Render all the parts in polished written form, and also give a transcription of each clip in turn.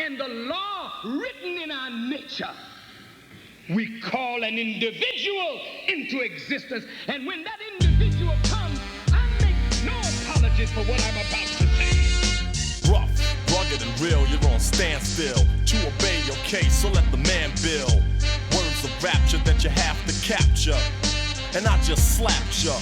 and the law written in our nature. We call an individual into existence, and when that individual comes, I make no apologies for what I'm about to say. Rough, rugged and real, you're on standstill to obey your case, so let the man build. Words of rapture that you have to capture, and I just slapped ya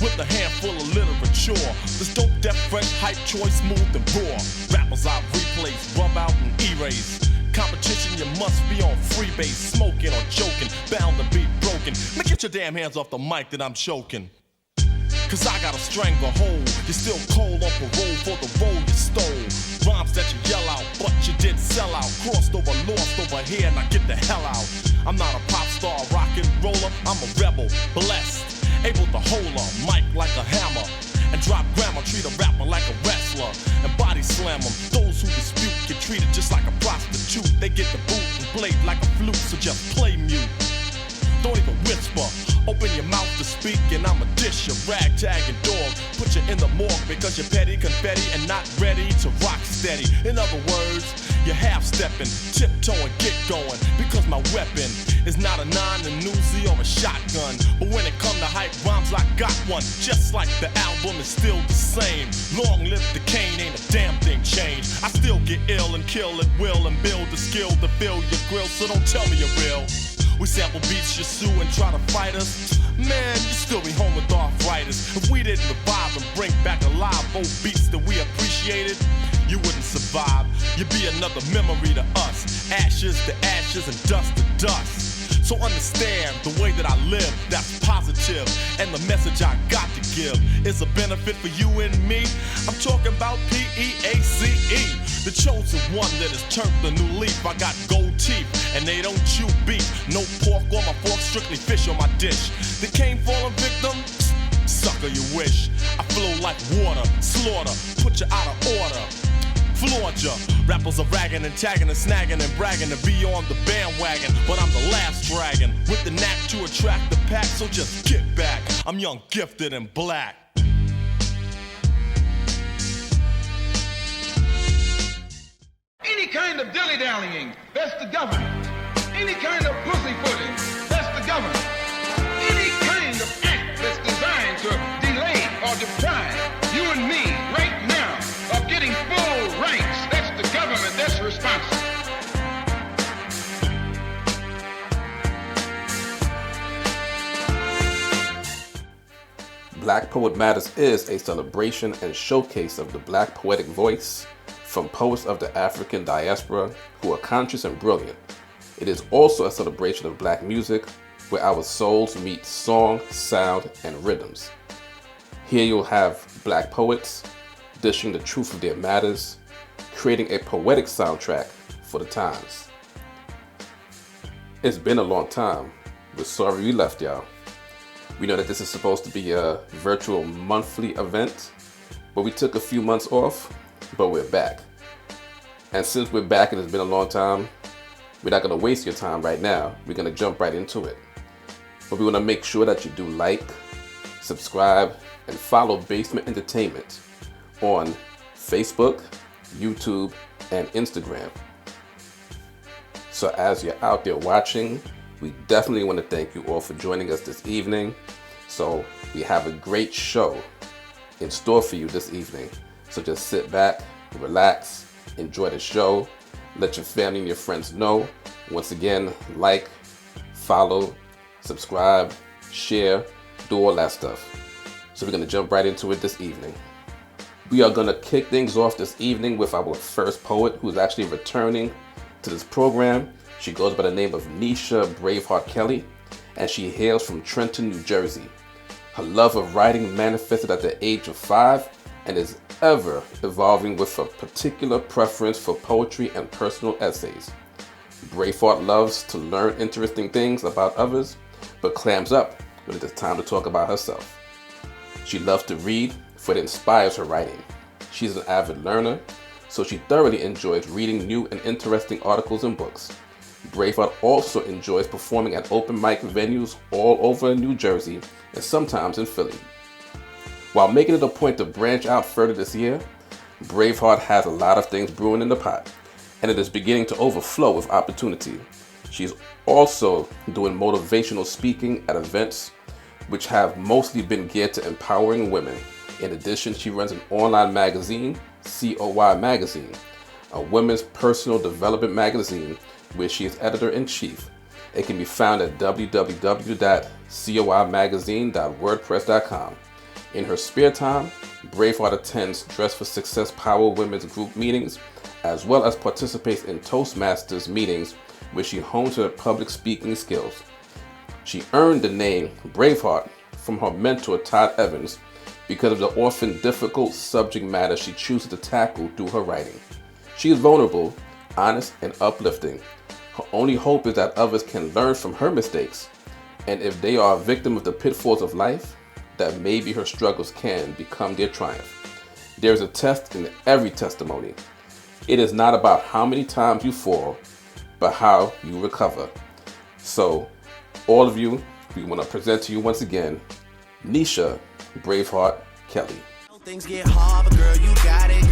with a handful of literature. This dope, deaf, fresh, hype, choice, smooth and raw. Rappers I replace, rub out and erase. Competition, you must be on freebase, smoking or joking, bound to be broken. Now get your damn hands off the mic that I'm choking. Cause I got a stranglehold. You're still cold on parole for the role you stole. Rhymes that you yell out, but you did sell out. Crossed over, lost over here, now get the hell out. I'm not a pop star, rock and roller, I'm a rebel, blessed. Able to hold a mic like a hammer and drop grammar, treat a rapper like a wrestler and body slam them. Those who dispute get treated just like a prostitute. They get the boot and blade like a flute, so just play mute. Don't even whisper, open your mouth to speak and I'ma dish your ragtag and dog. Put you in the morgue because you're petty confetti and not ready to rock steady. In other words, you're half-stepping, tiptoeing, get going. Because my weapon is not a 9, a Uzi or a shotgun. But when it come to hype rhymes, I got one. Just like the album is still the same. Long live the cane, ain't a damn thing changed. I still get ill and kill at will and build the skill to fill your grill. So don't tell me you're real. We sample beats you sue and try to fight us. Man, you still be home with arthritis. If we didn't revive and bring back alive old beats that we appreciated, you wouldn't survive. You'd be another memory to us. Ashes to ashes and dust to dust. So understand the way that I live, that's positive. And the message I got to give is a benefit for you and me. I'm talking about P-E-A-C-E. The chosen one that has turned the new leaf. I got gold teeth and they don't chew beef. No pork on my fork, strictly fish on my dish. The cane fallen victim, sucker you wish. I flow like water, slaughter, put you out of order. Floored ya. Rappers are ragging and tagging and snagging and bragging to be on the bandwagon. But I'm the last dragon with the knack to attract the pack. So just get back. I'm young, gifted, and black. Any kind of dilly-dallying, that's the government. Any kind of pussyfooting, that's the government. Any kind of act that's designed to delay or deprive you and me right now of getting full rights, that's the government that's responsible. Black Poet Matters is a celebration and showcase of the black poetic voice from poets of the African diaspora who are conscious and brilliant. It is also a celebration of black music where our souls meet song, sound, and rhythms. Here you'll have black poets dishing the truth of their matters, creating a poetic soundtrack for the times. It's been a long time. We're sorry we left y'all. We know that this is supposed to be a virtual monthly event, but we took a few months off, but we're back. And since we're back and it's been a long time, we're not going to waste your time right now. We're going to jump right into it. But we want to make sure that you do like, subscribe, and follow Bassment Entertainment on Facebook, YouTube, and Instagram. So as you're out there watching, we definitely want to thank you all for joining us this evening. So we have a great show in store for you this evening. So just sit back, relax, enjoy the show, let your family and your friends know. Once again, like, follow, subscribe, share, do all that stuff. So we're going to jump right into it this evening. We are going to kick things off this evening with our first poet who's actually returning to this program. She goes by the name of Neisha Braveheart Kelly, and she hails from Trenton, New Jersey. Her love of writing manifested at the age of 5 and is ever evolving with a particular preference for poetry and personal essays. Braveheart loves to learn interesting things about others, but clams up when it is time to talk about herself. She loves to read, for it inspires her writing. She's an avid learner, so she thoroughly enjoys reading new and interesting articles and books. Braveheart also enjoys performing at open mic venues all over New Jersey and sometimes in Philly. While making it a point to branch out further this year, Braveheart has a lot of things brewing in the pot, and it is beginning to overflow with opportunity. She is also doing motivational speaking at events which have mostly been geared to empowering women. In addition, she runs an online magazine, COY Magazine, a women's personal development magazine where she is editor-in-chief. It can be found at www.coymagazine.wordpress.com. In her spare time, Braveheart attends Dress for Success Power Women's Group meetings, as well as participates in Toastmasters meetings where she hones her public speaking skills. She earned the name Braveheart from her mentor Todd Evans because of the often difficult subject matter she chooses to tackle through her writing. She is vulnerable, honest, and uplifting. Her only hope is that others can learn from her mistakes, and if they are a victim of the pitfalls of life, that maybe her struggles can become their triumph. There is a test in every testimony. It is not about how many times you fall, but how you recover. So, all of you, we want to present to you once again, Neisha Braveheart Kelly. Things get hard, but girl, you got it,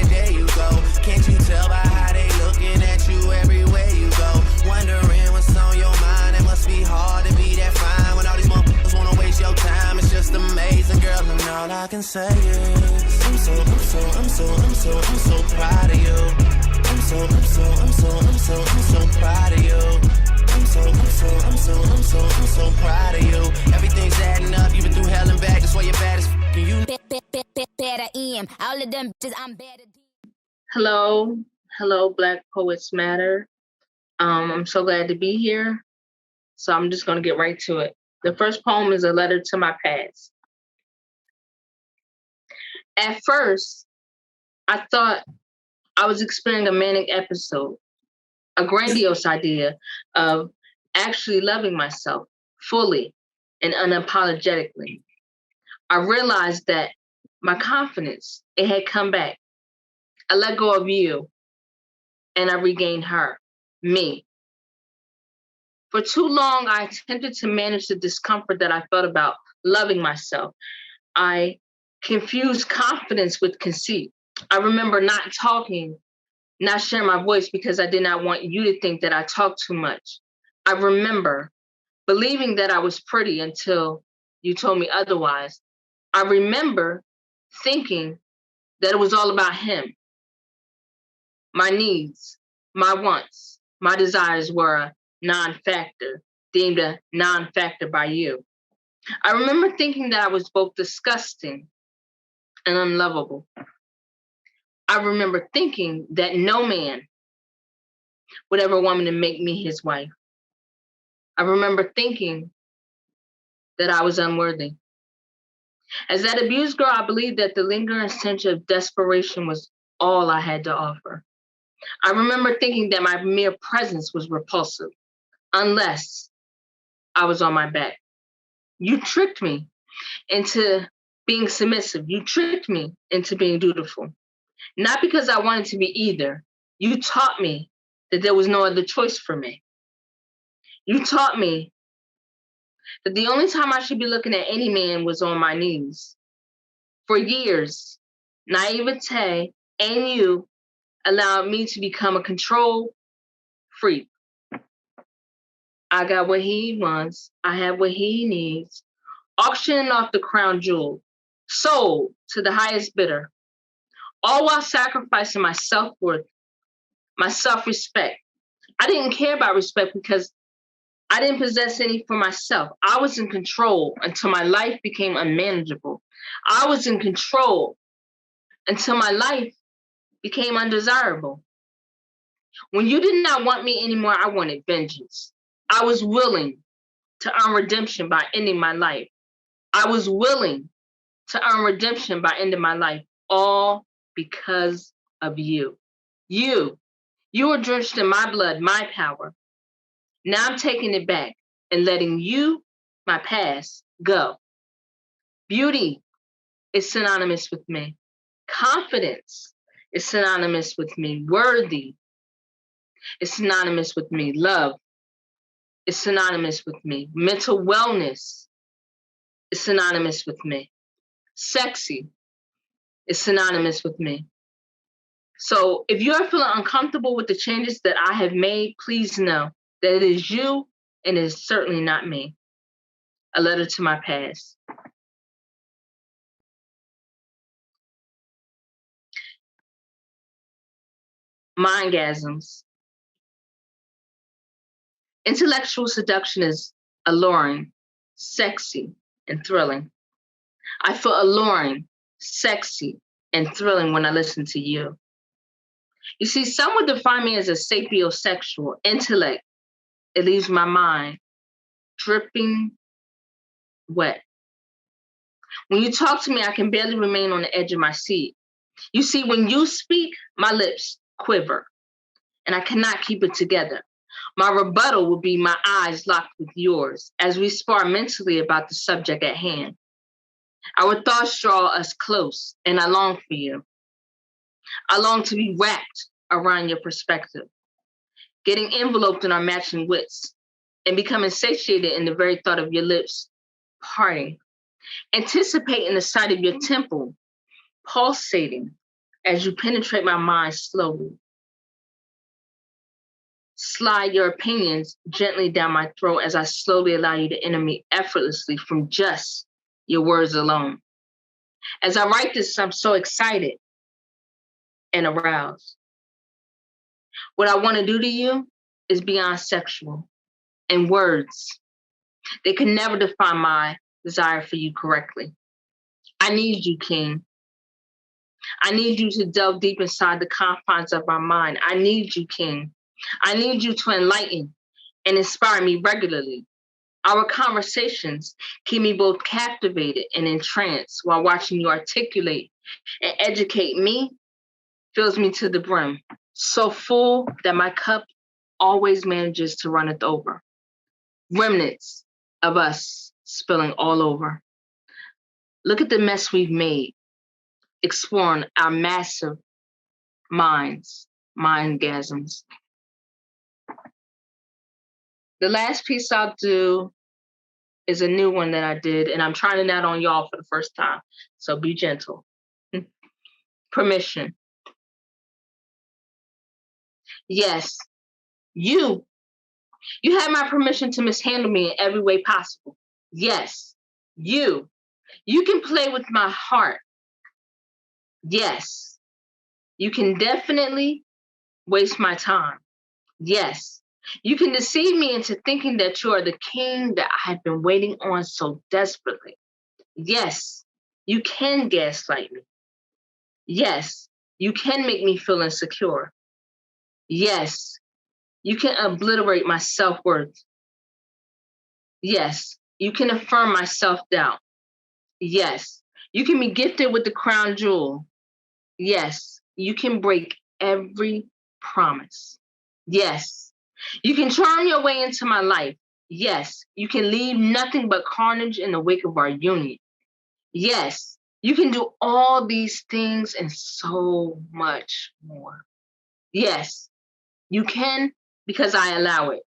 there you go. Can't you tell by how they looking at you everywhere you go? Wondering what's on your mind, it must be hard to be that fine when all these motherfuckers wanna waste your time. It's just amazing, girl, and all I can say is I'm so proud of you. I'm so proud of you. I'm so proud of you. Everything's adding up, you've been through hell and back, that's why you're bad as f***ing you. Better EM, all of them bitches, I'm better. Hello, Black Poets Matter. I'm so glad to be here. So I'm just gonna get right to it. The first poem is a letter to my past. At first, I thought I was experiencing a manic episode, a grandiose idea of actually loving myself fully and unapologetically. I realized that my confidence, it had come back. I let go of you and I regained her, me. For too long, I attempted to manage the discomfort that I felt about loving myself. I confused confidence with conceit. I remember not talking, not sharing my voice because I did not want you to think that I talked too much. I remember believing that I was pretty until you told me otherwise. I remember thinking that it was all about him. My needs, my wants, my desires were a non-factor, deemed a non-factor by you. I remember thinking that I was both disgusting and unlovable. I remember thinking that no man would ever want me to make me his wife. I remember thinking that I was unworthy. As that abused girl, I believed that the lingering stench of desperation was all I had to offer. I remember thinking that my mere presence was repulsive, unless I was on my back. You tricked me into being submissive. You tricked me into being dutiful. Not because I wanted to be either. You taught me that there was no other choice for me. You taught me that the only time I should be looking at any man was on my knees. For years, naivete and you allowed me to become a control freak. I got what he wants. I have what he needs. Auctioning off the crown jewel, sold to the highest bidder, all while sacrificing my self-worth, my self-respect. I didn't care about respect because I didn't possess any for myself. I was in control until my life became unmanageable. I was in control until my life became undesirable. When you did not want me anymore, I wanted vengeance. I was willing to earn redemption by ending my life. I was willing to earn redemption by ending my life, all because of you. You were drenched in my blood, my power. Now I'm taking it back and letting you, my past, go. Beauty is synonymous with me. Confidence is synonymous with me. Worthy is synonymous with me. Love is synonymous with me. Mental wellness is synonymous with me. Sexy is synonymous with me. So if you're feeling uncomfortable with the changes that I have made, please know that it is you and it is certainly not me. A letter to my past. Mindgasms. Intellectual seduction is alluring, sexy, and thrilling. I feel alluring, sexy, and thrilling when I listen to you. You see, some would define me as a sapiosexual intellect. It leaves my mind dripping wet. When you talk to me, I can barely remain on the edge of my seat. You see, when you speak, my lips quiver, and I cannot keep it together. My rebuttal will be my eyes locked with yours as we spar mentally about the subject at hand. Our thoughts draw us close, and I long for you. I long to be wrapped around your perspective, getting enveloped in our matching wits, and becoming satiated in the very thought of your lips parting, anticipating the sight of your temple pulsating as you penetrate my mind slowly. Slide your opinions gently down my throat as I slowly allow you to enter me effortlessly from just your words alone. As I write this, I'm so excited and aroused. What I want to do to you is beyond sexual, and words, they can never define my desire for you correctly. I need you, King. I need you to delve deep inside the confines of my mind. I need you, King. I need you to enlighten and inspire me regularly. Our conversations keep me both captivated and entranced while watching you articulate and educate me fills me to the brim, so full that my cup always manages to runneth over. Remnants of us spilling all over. Look at the mess we've made, exploring our massive mindgasms. The last piece I'll do is a new one that I did, and I'm trying it out on y'all for the first time, so be gentle. Permission. Yes, you have my permission to mishandle me in every way possible. Yes, you can play with my heart. Yes, you can definitely waste my time. Yes, you can deceive me into thinking that you are the king that I have been waiting on so desperately. Yes, you can gaslight me. Yes, you can make me feel insecure. Yes, you can obliterate my self-worth. Yes, you can affirm my self-doubt. Yes, you can be gifted with the crown jewel. Yes, you can break every promise. Yes, you can charm your way into my life. Yes, you can leave nothing but carnage in the wake of our union. Yes, you can do all these things and so much more. Yes, you can because I allow it.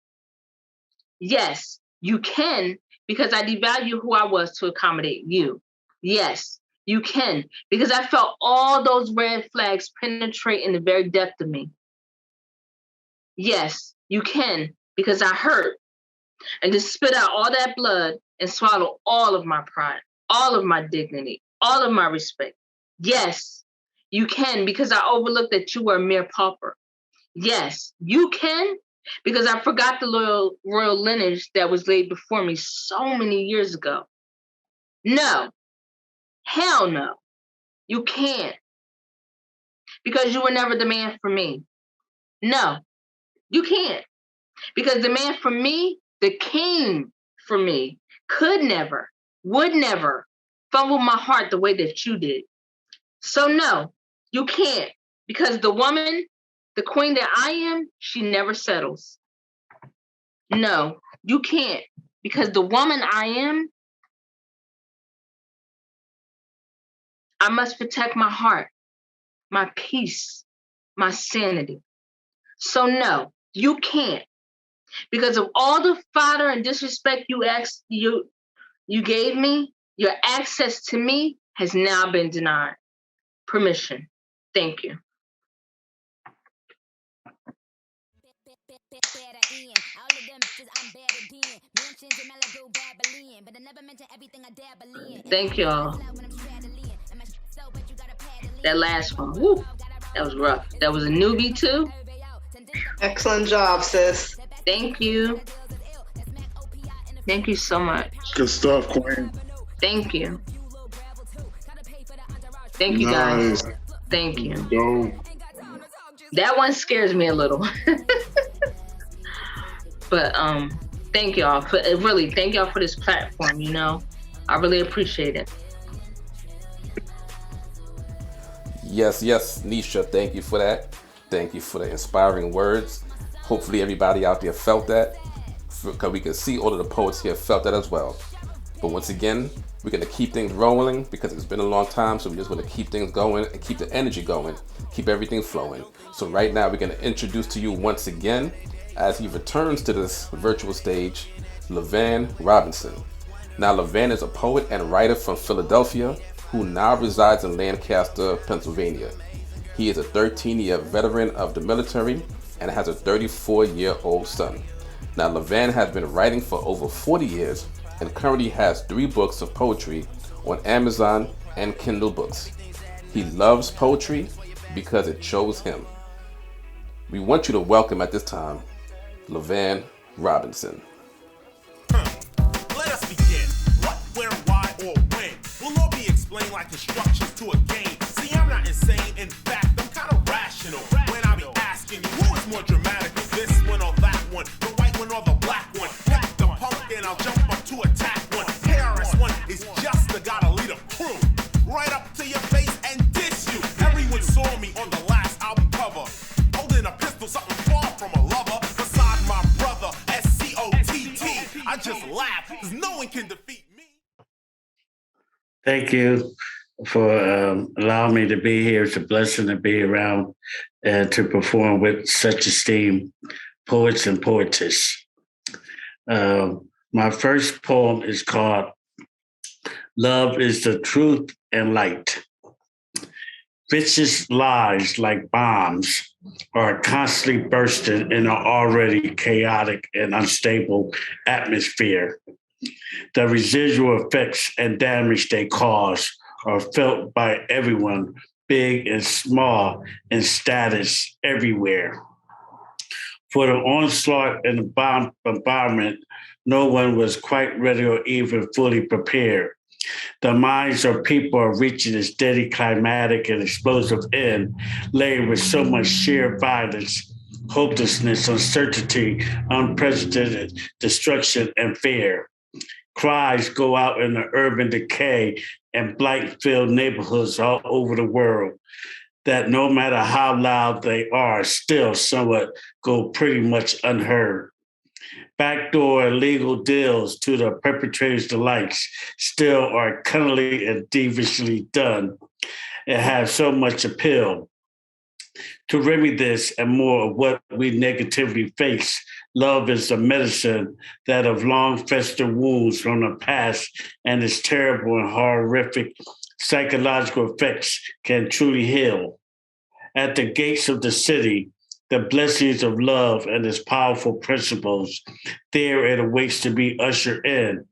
Yes, you can because I devalue who I was to accommodate you. Yes, you can because I felt all those red flags penetrate in the very depth of me. Yes, you can because I hurt and just spit out all that blood and swallow all of my pride, all of my dignity, all of my respect. Yes, you can because I overlooked that you were a mere pauper. Yes, you can because I forgot the royal lineage that was laid before me so many years ago. No, hell no, you can't because you were never the man for me. No, you can't because the man for me, the king for me, could never, would never fumble my heart the way that you did. So no, you can't because the woman, the queen that I am, she never settles. No, you can't because the woman I am, I must protect my heart, my peace, my sanity. So no, you can't because of all the fodder and disrespect you gave me. Your access to me has now been denied. Permission. Thank you. Thank y'all. That last one, woo, that was rough. That was a newbie too. Excellent job, sis. Thank you. Thank you so much. Good stuff, Queen. Thank you. Thank you, guys. Thank you. Dope. That one scares me a little. But thank y'all for really, thank y'all for this platform, you know. I really appreciate it. Yes, Neisha, thank you for that. Thank you for the inspiring words. Hopefully everybody out there felt that, because we can see all of the poets here felt that as well. But once again, we're going to keep things rolling because it's been a long time, so we're just going to keep things going and keep the energy going, keep everything flowing. So right now we're going to introduce to you once again, as he returns to this virtual stage, Lavan Robinson. Now Lavan is a poet and writer from Philadelphia who now resides in Lancaster, Pennsylvania. He is a 13-year veteran of the military and has a 34-year-old son. Now Lavan has been writing for over 40 years and currently has 3 books of poetry on Amazon and Kindle books. He loves poetry because it chose him. We want you to welcome at this time, Lavan Robinson. Let us begin. What, where, why, or when will all be explained like instructions to a game. See, I'm not insane. In fact, I'm kind of rational. When I be asking you, who is more dramatic? This one or that one? The white one or the black one? Pick the punk and I'll jump up to attack one. KRS-One is just the guy to lead a crew. Right up to your face and diss you. Everyone saw me on the last album cover, holding a pistol, something far from a lover. Beside my brother, SCOTT. I just laugh, cause no one can defeat me. Thank you for allowing me to be here. It's a blessing to be around and to perform with such esteemed poets and poetess. My first poem is called Love is the Truth and Light. Vicious lies like bombs are constantly bursting in an already chaotic and unstable atmosphere. The residual effects and damage they cause are felt by everyone, big and small, in status everywhere. For the onslaught and the bombardment, no one was quite ready or even fully prepared. The minds of people are reaching a steady climatic and explosive end, laden with so much sheer violence, hopelessness, uncertainty, unprecedented destruction, and fear. Cries go out in the urban decay and blight-filled neighborhoods all over the world that no matter how loud they are, still somewhat go pretty much unheard. Backdoor illegal deals to the perpetrators' delights still are cunningly and devilishly done and have so much appeal. To remedy this and more of what we negatively face, love is the medicine that of long festered wounds from the past and its terrible and horrific psychological effects can truly heal. At the gates of the city, the blessings of love and its powerful principles, there it awaits to be ushered in,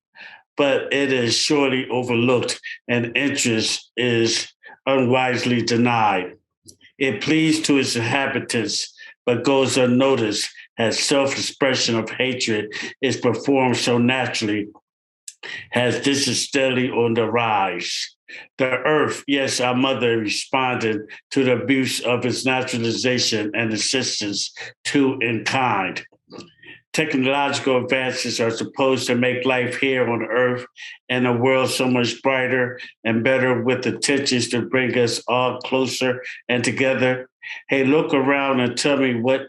but it is surely overlooked and interest is unwisely denied. It pleads to its inhabitants, but goes unnoticed as self-expression of hatred is performed so naturally, as this is steadily on the rise. The earth, yes, our mother, responded to the abuse of its naturalization and assistance to in kind. Technological advances are supposed to make life here on earth and the world so much brighter and better, with intentions to bring us all closer and together. Hey, look around and tell me what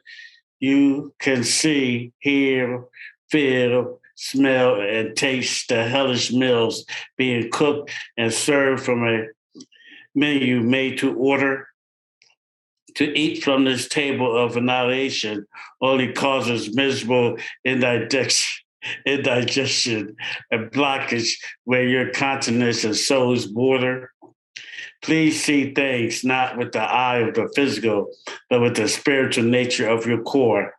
you can see, hear, feel, smell, and taste the hellish meals being cooked and served from a menu made to order. To eat from this table of annihilation only causes miserable indigestion and blockage where your continence and soul's border. Please see things not with the eye of the physical, but with the spiritual nature of your core.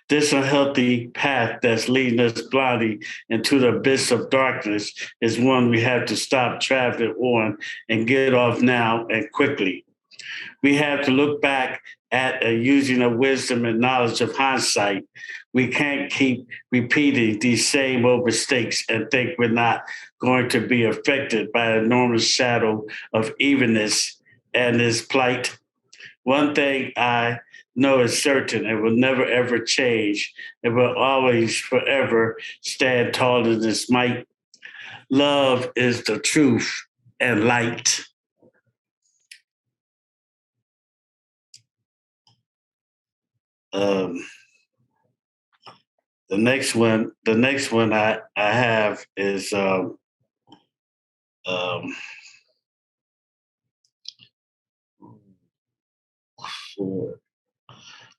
This unhealthy path that's leading us blindly into the abyss of darkness is one we have to stop traveling on and get off now and quickly. We have to look back at using the wisdom and knowledge of hindsight. We can't keep repeating these same old mistakes and think we're not going to be affected by an enormous shadow of evenness and its plight. One thing I know is certain, it will never ever change. It will always forever stand tall in its might. Love is the truth and light. The next one I have is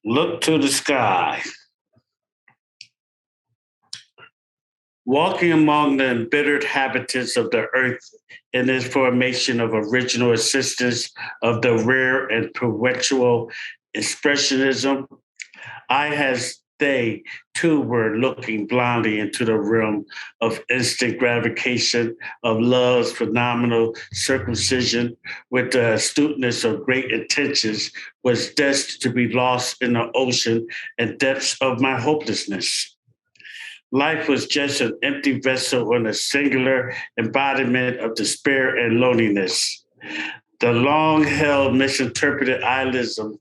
look to the sky. Walking among the embittered habitants of the earth in this formation of original assistance of the rare and perpetual expressionism, I as they too were looking blindly into the realm of instant gratification of love's phenomenal circumcision with the astuteness of great intentions was destined to be lost in the ocean and depths of my hopelessness. Life was just an empty vessel on a singular embodiment of despair and loneliness. The long-held misinterpreted idealism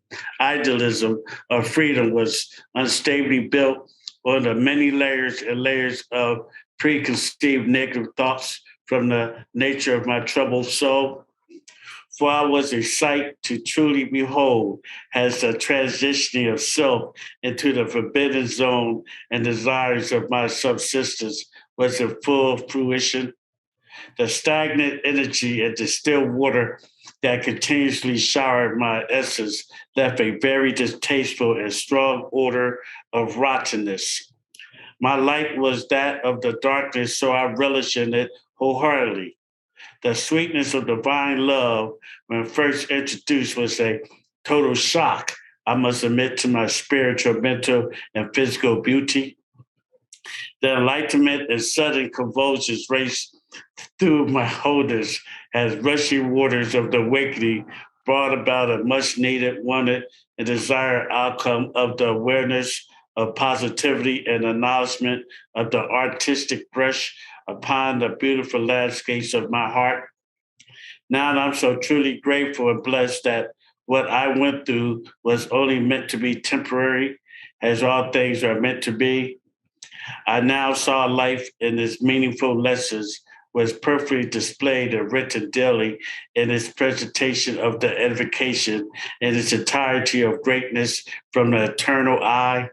of freedom was unstably built on the many layers and layers of preconceived negative thoughts from the nature of my troubled soul. For I was a sight to truly behold as the transitioning of self into the forbidden zone and desires of my subsistence was in full fruition. The stagnant energy and distilled water that continuously showered my essence left a very distasteful and strong odor of rottenness. My light was that of the darkness, so I relished in it wholeheartedly. The sweetness of divine love, when first introduced, was a total shock, I must admit, to my spiritual, mental, and physical beauty. The enlightenment and sudden convulsions raced through my holders as rushing waters of the awakening brought about a much needed, wanted, and desired outcome of the awareness of positivity and acknowledgement of the artistic brush upon the beautiful landscapes of my heart. Now I'm so truly grateful and blessed that what I went through was only meant to be temporary, as all things are meant to be. I now saw life in its meaningful lessons was perfectly displayed and written daily in its presentation of the edification in its entirety of greatness from the eternal eye.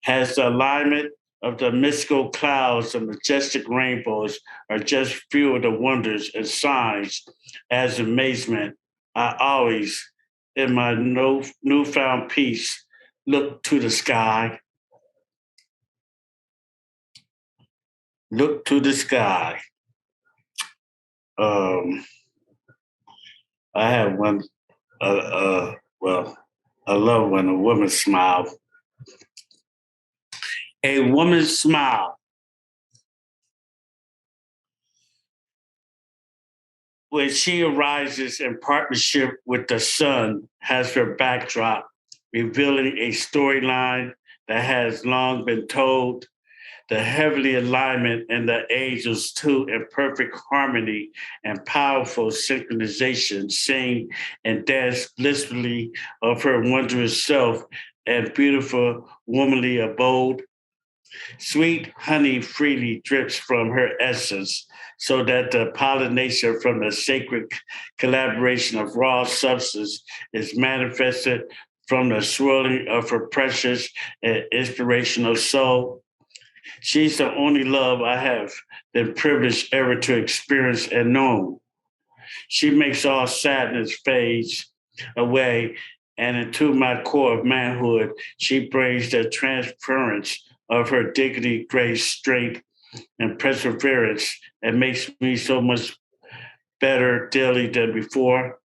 Has the alignment of the mystical clouds and majestic rainbows are just few of the wonders and signs as amazement. I always, in my newfound peace, look to the sky. Look to the sky. I have one, I love when a woman smiles. A woman's smile. When she arises in partnership with the sun, has her backdrop, revealing a storyline that has long been told. The heavenly alignment and the angels too in perfect harmony and powerful synchronization sing and dance blissfully of her wondrous self and beautiful womanly abode. Sweet honey freely drips from her essence so that the pollination from the sacred collaboration of raw substance is manifested from the swirling of her precious and inspirational soul. She's the only love I have been privileged ever to experience and know. She makes all sadness fades away, and into my core of manhood, she brings the transference of her dignity, grace, strength, and perseverance, and makes me so much better daily than before.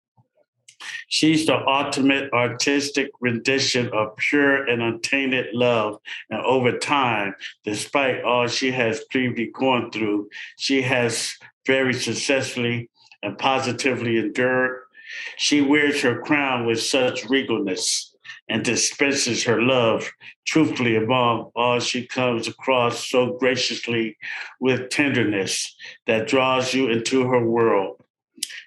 She's the ultimate artistic rendition of pure and untainted love. And over time, despite all she has previously gone through, she has very successfully and positively endured. She wears her crown with such regalness and dispenses her love truthfully among all she comes across so graciously with tenderness that draws you into her world.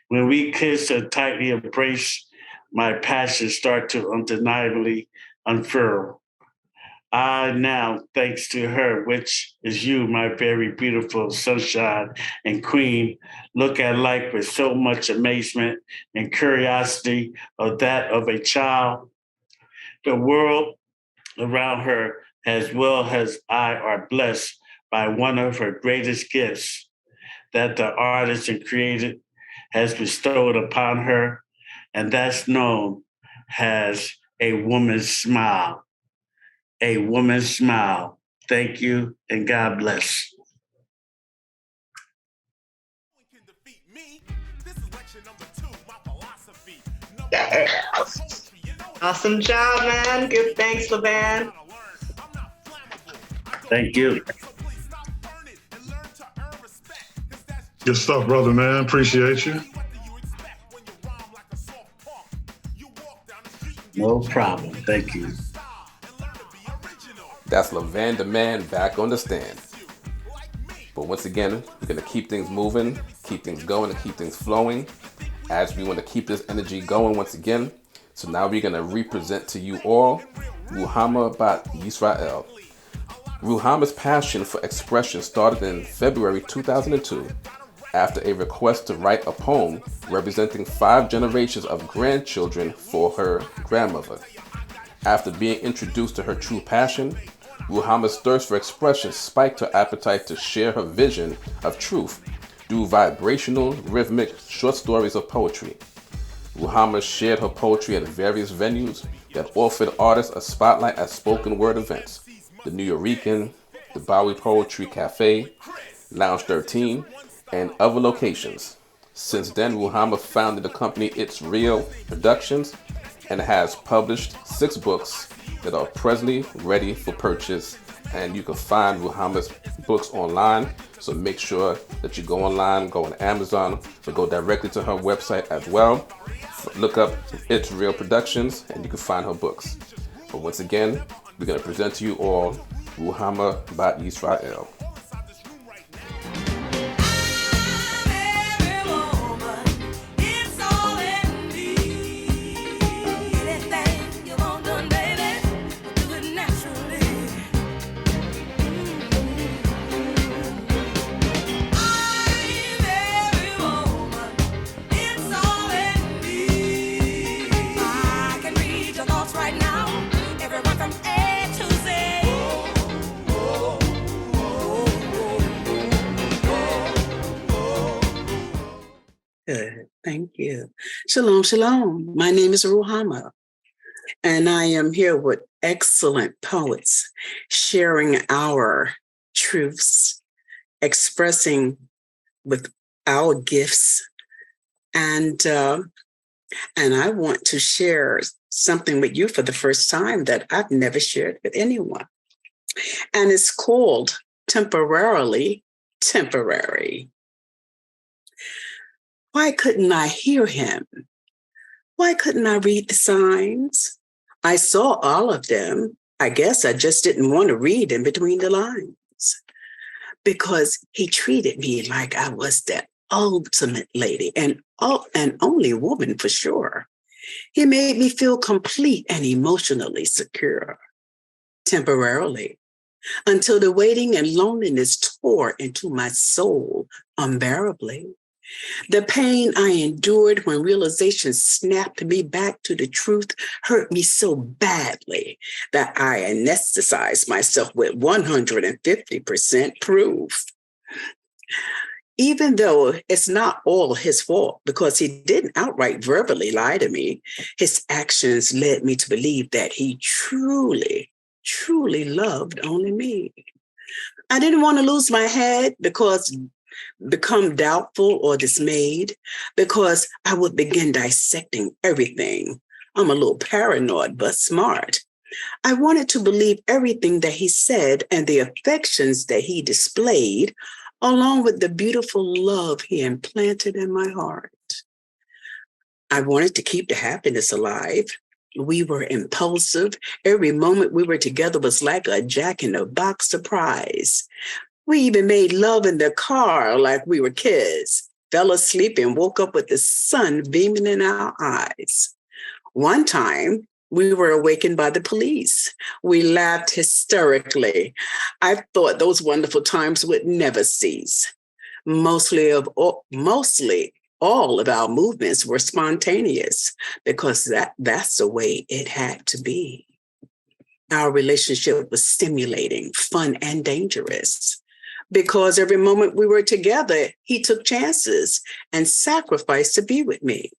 When we kiss and tightly embrace, my passions start to undeniably unfurl. I now, thanks to her, which is you, my very beautiful sunshine and queen, look at life with so much amazement and curiosity of that of a child. The world around her, as well as I, are blessed by one of her greatest gifts that the artist and creator has bestowed upon her, and that's known as a woman's smile. A woman's smile. Thank you, and God bless. Yes. Awesome job, man. Good. Thanks, Lavan. Thank you. Good stuff, brother, man. Appreciate you. No problem. Thank you. That's Lavan the Man back on the stand. But once again, we're going to keep things moving, keep things going, and keep things flowing as we want to keep this energy going once again. So now we're going to represent to you all Ruhamah Baht Yisrael. Ruhamah's passion for expression started in February 2002 after a request to write a poem representing 5 generations of grandchildren for her grandmother. After being introduced to her true passion, Ruhamah's thirst for expression spiked her appetite to share her vision of truth through vibrational, rhythmic short stories of poetry. Ruhamah shared her poetry at various venues that offered artists a spotlight at spoken word events: the New Yorican, the Bowie Poetry Cafe, Lounge 13, and other locations. Since then, Ruhamah founded the company It's Real Productions and has published 6 books that are presently ready for purchase. And you can find Ruhamah's books online, so make sure that you go online, go on Amazon, or go directly to her website as well. Look up It's Real Productions and you can find her books. But once again, we're going to present to you all Ruhamah Baht Yisrael. Good. Thank you. Shalom, shalom. My name is Ruhamah, and I am here with excellent poets sharing our truths, expressing with our gifts, and I want to share something with you for the first time that I've never shared with anyone, and it's called Temporarily Temporary. Why couldn't I hear him? Why couldn't I read the signs? I saw all of them. I guess I just didn't want to read in between the lines because he treated me like I was the ultimate lady and only woman for sure. He made me feel complete and emotionally secure, temporarily, until the waiting and loneliness tore into my soul unbearably. The pain I endured when realization snapped me back to the truth hurt me so badly that I anesthetized myself with 150% proof. Even though it's not all his fault because he didn't outright verbally lie to me, his actions led me to believe that he truly, truly loved only me. I didn't want to lose my head because become doubtful or dismayed because I would begin dissecting everything. I'm a little paranoid, but smart. I wanted to believe everything that he said and the affections that he displayed, along with the beautiful love he implanted in my heart. I wanted to keep the happiness alive. We were impulsive. Every moment we were together was like a jack-in-the-box surprise. We even made love in the car like we were kids, fell asleep and woke up with the sun beaming in our eyes. One time, we were awakened by the police. We laughed hysterically. I thought those wonderful times would never cease. Mostly all of our movements were spontaneous because that's the way it had to be. Our relationship was stimulating, fun, and dangerous because every moment we were together, he took chances and sacrificed to be with me.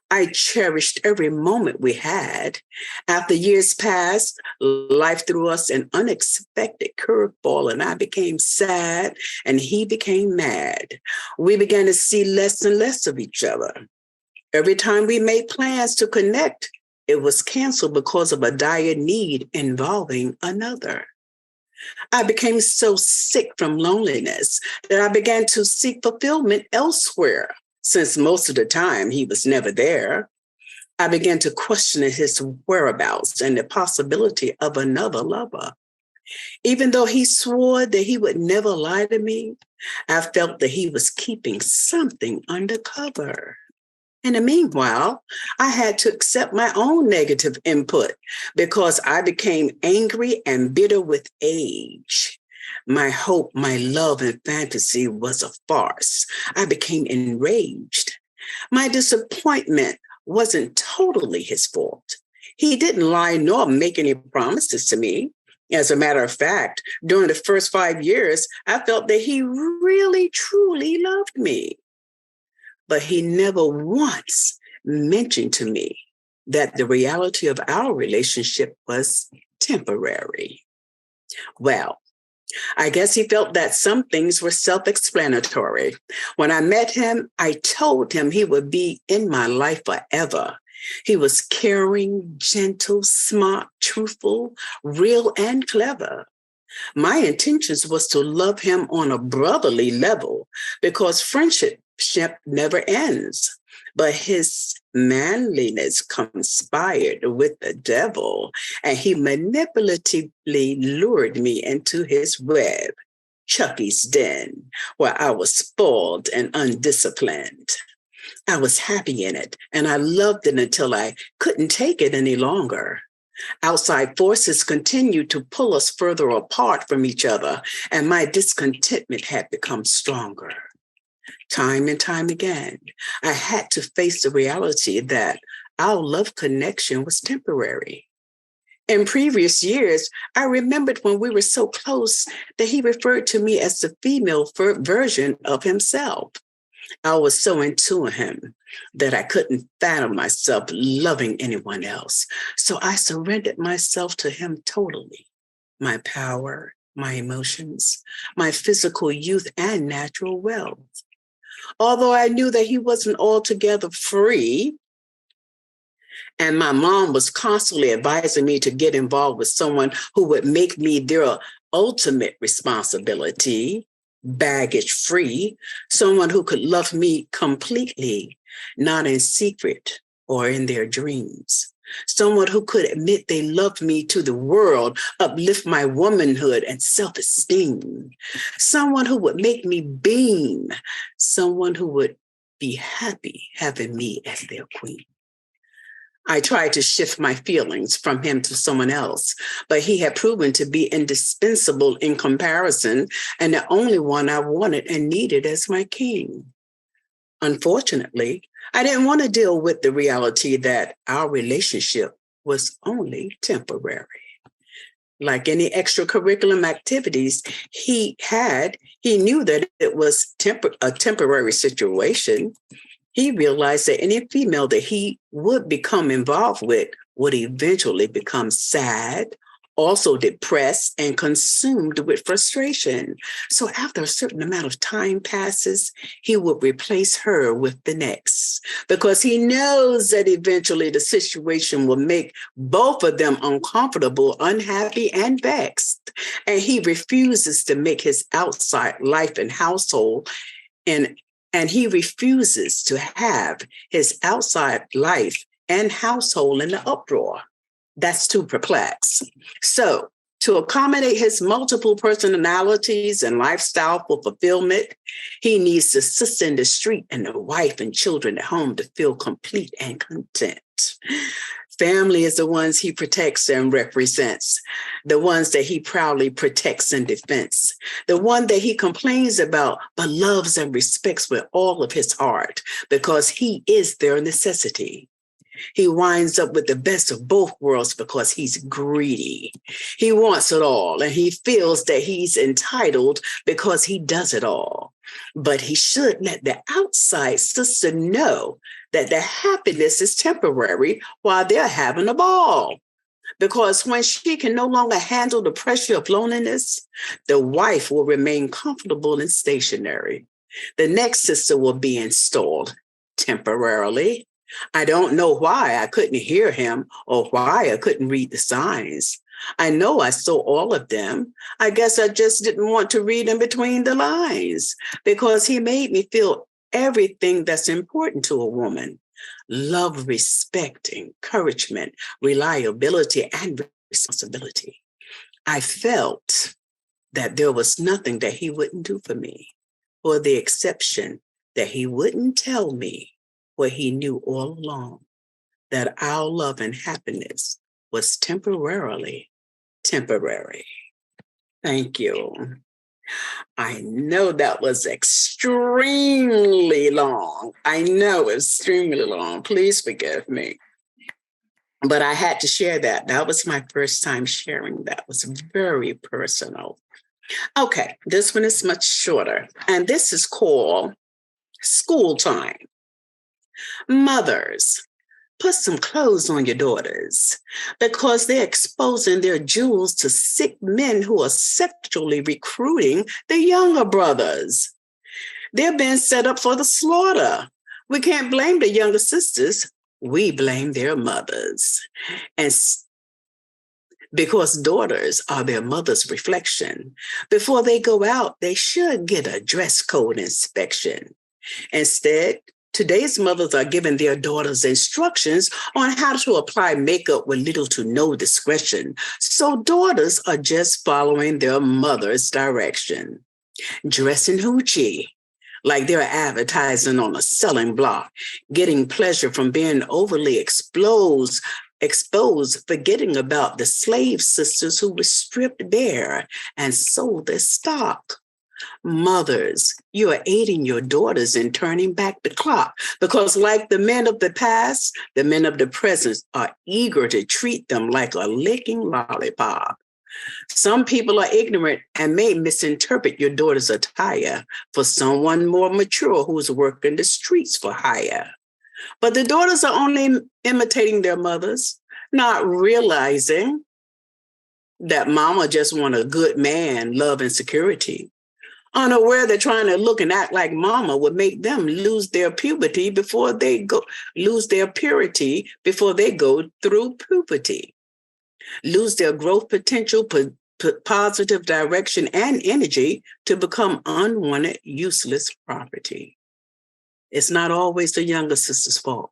I cherished every moment we had. After years passed, life threw us an unexpected curveball, and I became sad, and he became mad. We began to see less and less of each other. Every time we made plans to connect, it was canceled because of a dire need involving another. I became so sick from loneliness that I began to seek fulfillment elsewhere. Since most of the time he was never there, I began to question his whereabouts and the possibility of another lover. Even though he swore that he would never lie to me, I felt that he was keeping something undercover. In the meanwhile, I had to accept my own negative input because I became angry and bitter with age. My hope, my love, and fantasy was a farce. I became enraged. My disappointment wasn't totally his fault. He didn't lie nor make any promises to me. As a matter of fact, during the first 5 years, I felt that he really, truly loved me. But he never once mentioned to me that the reality of our relationship was temporary. Well, I guess he felt that some things were self-explanatory. When I met him, I told him he would be in my life forever. He was caring, gentle, smart, truthful, real, and clever. My intentions was to love him on a brotherly level because friendship never ends. But his manliness conspired with the devil, and he manipulatively lured me into his web, Chucky's den, where I was spoiled and undisciplined. I was happy in it, and I loved it until I couldn't take it any longer. Outside forces continued to pull us further apart from each other, and my discontentment had become stronger. Time and time again, I had to face the reality that our love connection was temporary. In previous years, I remembered when we were so close that he referred to me as the female version of himself. I was so into him that I couldn't fathom myself loving anyone else. So I surrendered myself to him totally. My power, my emotions, my physical youth, and natural wealth. Although I knew that he wasn't altogether free, and my mom was constantly advising me to get involved with someone who would make me their ultimate responsibility, baggage-free, someone who could love me completely, not in secret or in their dreams. Someone who could admit they loved me to the world, uplift my womanhood and self-esteem. Someone who would make me beam. Someone who would be happy having me as their queen. I tried to shift my feelings from him to someone else, but he had proven to be indispensable in comparison and the only one I wanted and needed as my king. Unfortunately, I didn't want to deal with the reality that our relationship was only temporary. Like any extracurricular activities he knew that it was a temporary situation. He realized that any female that he would become involved with would eventually become sad also depressed and consumed with frustration. So after a certain amount of time passes, he would replace her with the next, because he knows that eventually the situation will make both of them uncomfortable, unhappy, and vexed. And he refuses to make his outside life and household and he refuses to have his outside life and household in the uproar. That's too perplexed. So, to accommodate his multiple personalities and lifestyle for fulfillment, he needs the sister in the street and the wife and children at home to feel complete and content. Family is the ones he protects and represents, the ones that he proudly protects and defends, the one that he complains about but loves and respects with all of his heart because he is their necessity. He winds up with the best of both worlds because he's greedy. He wants it all, and he feels that he's entitled because he does it all. But he should let the outside sister know that the happiness is temporary while they're having a ball. Because when she can no longer handle the pressure of loneliness, the wife will remain comfortable and stationary. The next sister will be installed temporarily. I don't know why I couldn't hear him or why I couldn't read the signs. I know I saw all of them. I guess I just didn't want to read in between the lines because he made me feel everything that's important to a woman: love, respect, encouragement, reliability, and responsibility. I felt that there was nothing that he wouldn't do for me, for the exception that he wouldn't tell me what he knew all along, that our love and happiness was temporary. Thank you. I know that was extremely long. Please forgive me. But I had to share that. That was my first time sharing that. It was very personal. Okay, this one is much shorter. And this is called School Time. Mothers, put some clothes on your daughters because they're exposing their jewels to sick men who are sexually recruiting the younger brothers. They're being set up for the slaughter. We can't blame the younger sisters. We blame their mothers. And because daughters are their mother's reflection, before they go out, they should get a dress code inspection. Instead, today's mothers are giving their daughters instructions on how to apply makeup with little to no discretion. So daughters are just following their mother's direction. Dressing hoochie, like they're advertising on a selling block, getting pleasure from being overly exposed, forgetting about the slave sisters who were stripped bare and sold their stock. Mothers, you are aiding your daughters in turning back the clock because, like the men of the past, the men of the present are eager to treat them like a licking lollipop. Some people are ignorant and may misinterpret your daughter's attire for someone more mature who's working the streets for hire. But the daughters are only imitating their mothers, not realizing that mama just want a good man, love, and security. Unaware that trying to look and act like mama would make them lose their purity before they go through puberty, lose their growth potential, positive direction, and energy to become unwanted, useless property. It's not always the younger sister's fault.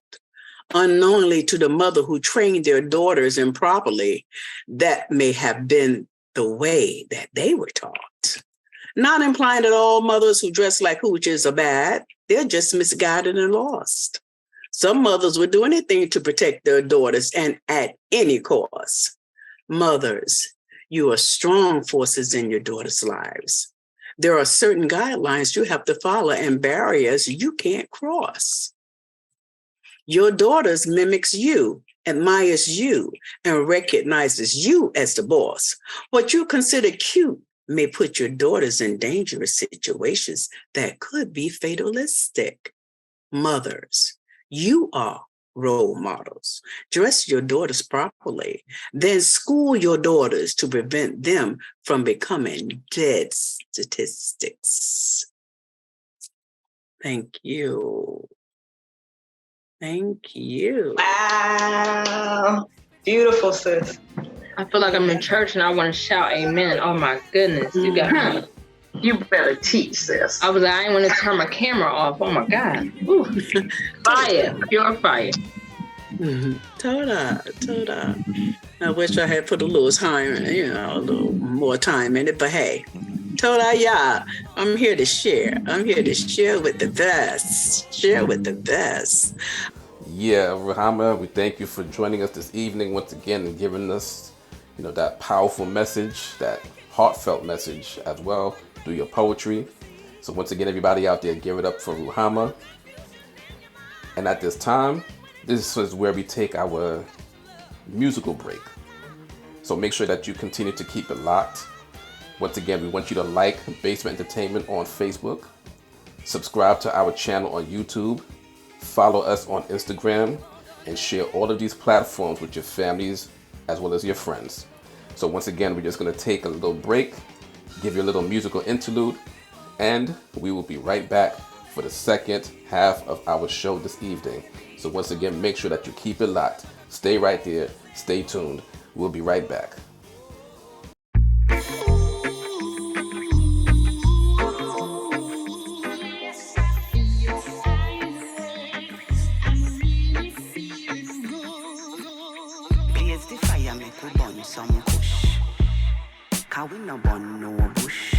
Unknowingly to the mother who trained their daughters improperly, that may have been the way that they were taught. Not implying that all mothers who dress like hooches are bad. They're just misguided and lost. Some mothers would do anything to protect their daughters and at any cost. Mothers, you are strong forces in your daughters' lives. There are certain guidelines you have to follow and barriers you can't cross. Your daughters mimics you, admires you, and recognizes you as the boss. What you consider cute may put your daughters in dangerous situations that could be fatalistic. Mothers, you are role models. Dress your daughters properly. Then school your daughters to prevent them from becoming dead statistics. Thank you. Thank you. Wow. Beautiful, sis. I feel like I'm in church and I want to shout amen. Oh my goodness. You got me. You better teach, sis. I didn't want to turn my camera off. Oh my God. Ooh. Fire. Pure fire. Toda. I wish I had put a little time, a little more time in it, but hey. Toda, yeah, I'm here to share. I'm here to share with the best. Share with the best. Yeah, Ruhamah, we thank you for joining us this evening once again and giving us, that powerful message, that heartfelt message as well through your poetry. So once again, everybody out there, give it up for Ruhamah. And at this time, this is where we take our musical break. So make sure that you continue to keep it locked. Once again, we want you to like Bassment Entertainment on Facebook, subscribe to our channel on YouTube, follow us on Instagram, and share all of these platforms with your families as well as your friends. So once again, we're just going to take a little break, give you a little musical interlude, and we will be right back for the second half of our show this evening. So once again, make sure that you keep it locked. Stay right there. Stay tuned. We'll be right back. Cause we no burn no bush.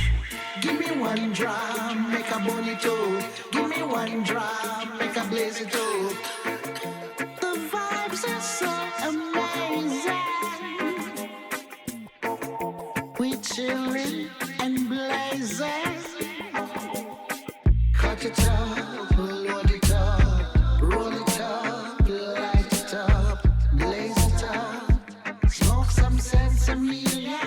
Give me one drum, make a burn it up. Give me one drum, make a blaze it up. The vibes are so amazing. We chillin' and blazing. Cut it up, load it up, roll it up, light it up, blaze it up, smoke some sensimilla.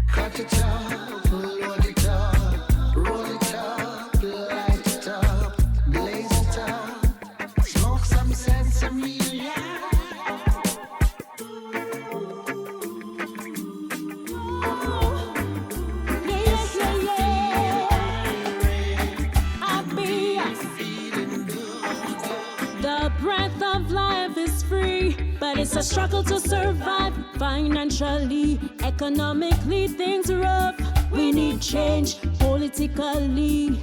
Cut it up, load it up, roll it up, light it up, blaze it up, smoke some sensimilla. The breath of life is free, but it's a struggle to survive financially, economically, things are rough. We need change politically.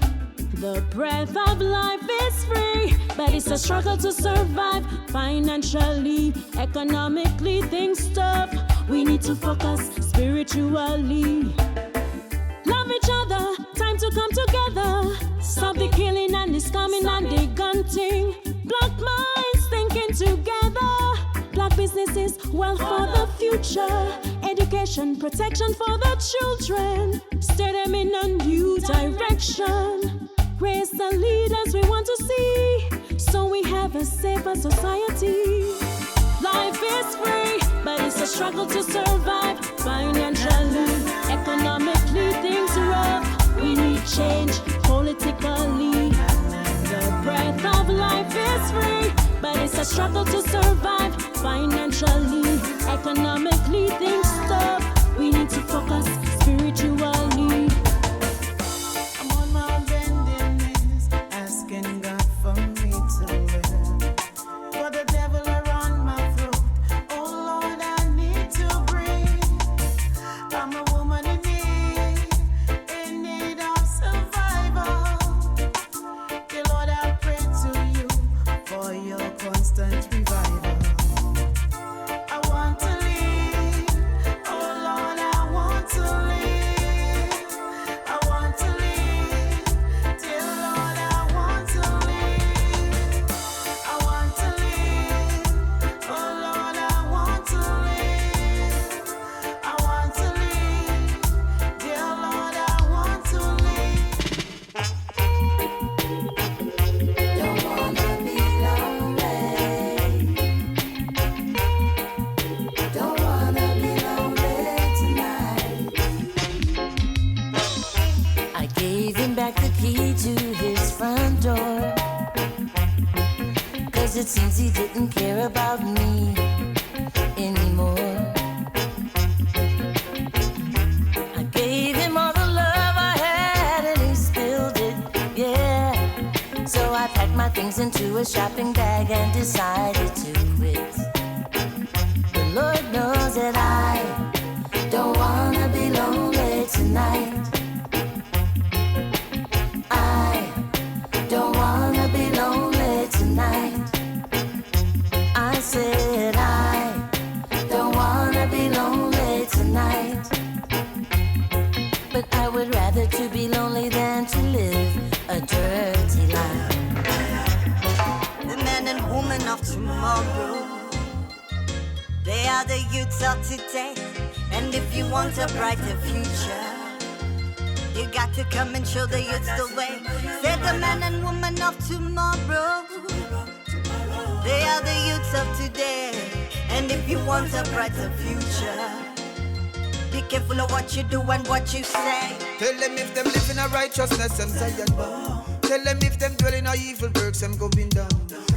The breath of life is free, but it's a struggle to survive financially, economically, things tough. We need to focus spiritually. Love each other, time to come together. Stop the killing and the scamming and the gunting. Black minds thinking together. Black businesses, wealth for the future. Education, protection for the children. Steer them in a new direction. Raise the leaders we want to see, so we have a safer society. Life is free, but it's a struggle to survive financially, economically, things are rough. We need change politically. The breath of life is free, but it's a struggle to survive financially, economically, things tough. We need to focus spiritually. I'm on my bending knees, asking God for me to live. For the devil around my throat, oh Lord, I need to breathe. I'm a woman in need of survival. Dear Lord, I pray to you for your constant revival. I want to live it seems he didn't care about me anymore. I gave him all the love I had and he spilled it, yeah. So I packed my things into a shopping bag and decided to quit. The Lord knows that I don't wanna be lonely tonight. I don't wanna be lonely tonight. I said I don't wanna be lonely tonight. But I would rather to be lonely than to live a dirty life. The man and woman of tomorrow, they are the youths of today. And if you want a brighter future, you got to come and show the youths the way. Say the man and woman of tomorrow, they are the youths of today. And if you want a brighter future, be careful of what you do and what you say. Tell them if them live in a righteousness and Zion bound. Tell them if them dwell in a evil works, them going down.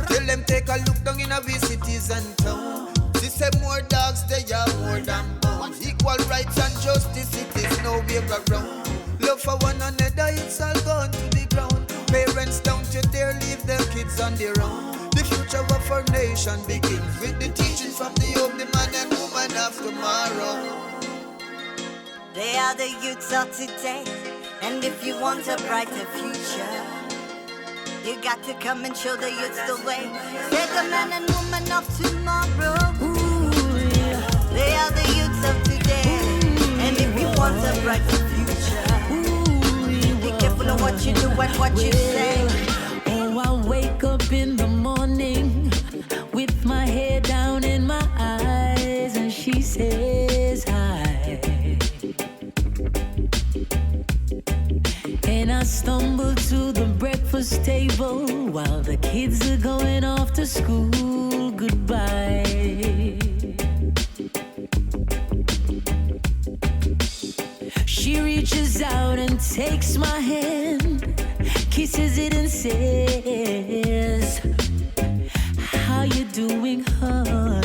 Tell them take a look down in a we cities and town. She said more dogs, they are more than bones. Equal rights and justice, it is nowhere around. Love for one another, it's all gone to the ground. Parents down to dare leave their kids on their own. The future of our nation begins with the teachings from the old man and woman of tomorrow. They are the youths of today. And if you want a brighter future, you got to come and show the youths the way. Say the man and woman of tomorrow. Ooh, yeah. They are the youths of today. And if you want a brighter future, be careful of what you do and what you say. Oh, I wake up in the morning with my head down in my eyes, and she says hi. And I stumble to the breakfast table while the kids are going off to school. Goodbye. She reaches out and takes my hand, kisses it and says, how you doing, hon?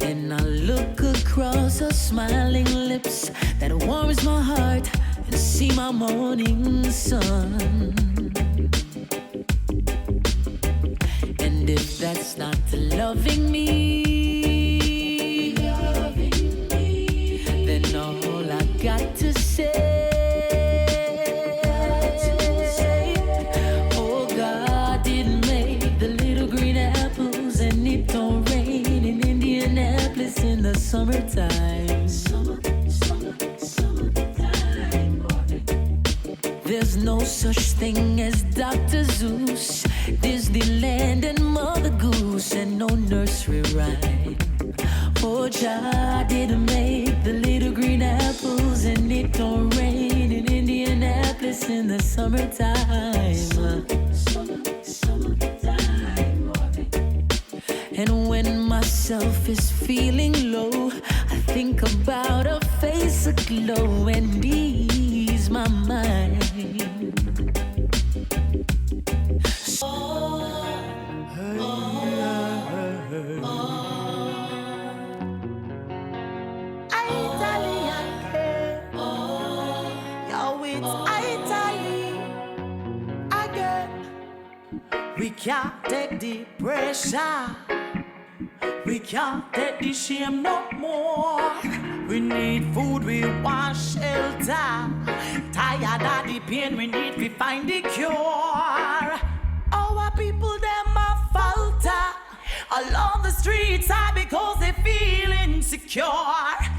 And I look across her smiling lips that warms my heart and see my morning sun. And if that's not loving me, then all I got to say, oh, God didn't make the little green apples, and it don't rain in Indianapolis in the summertime. There's no such thing as Dr. Zeus, Disneyland and Mother Goose, and no nursery rhyme. Oh, Jah didn't make the little green apples, and it don't rain in Indianapolis in the summertime. And when myself is feeling low, I think about a face aglow and ease my mind. We can't take the pressure. We can't take the shame no more. We need food, we want shelter. Tired of the pain, we need to find the cure. Our people, them a falter along the streets are because they feel insecure.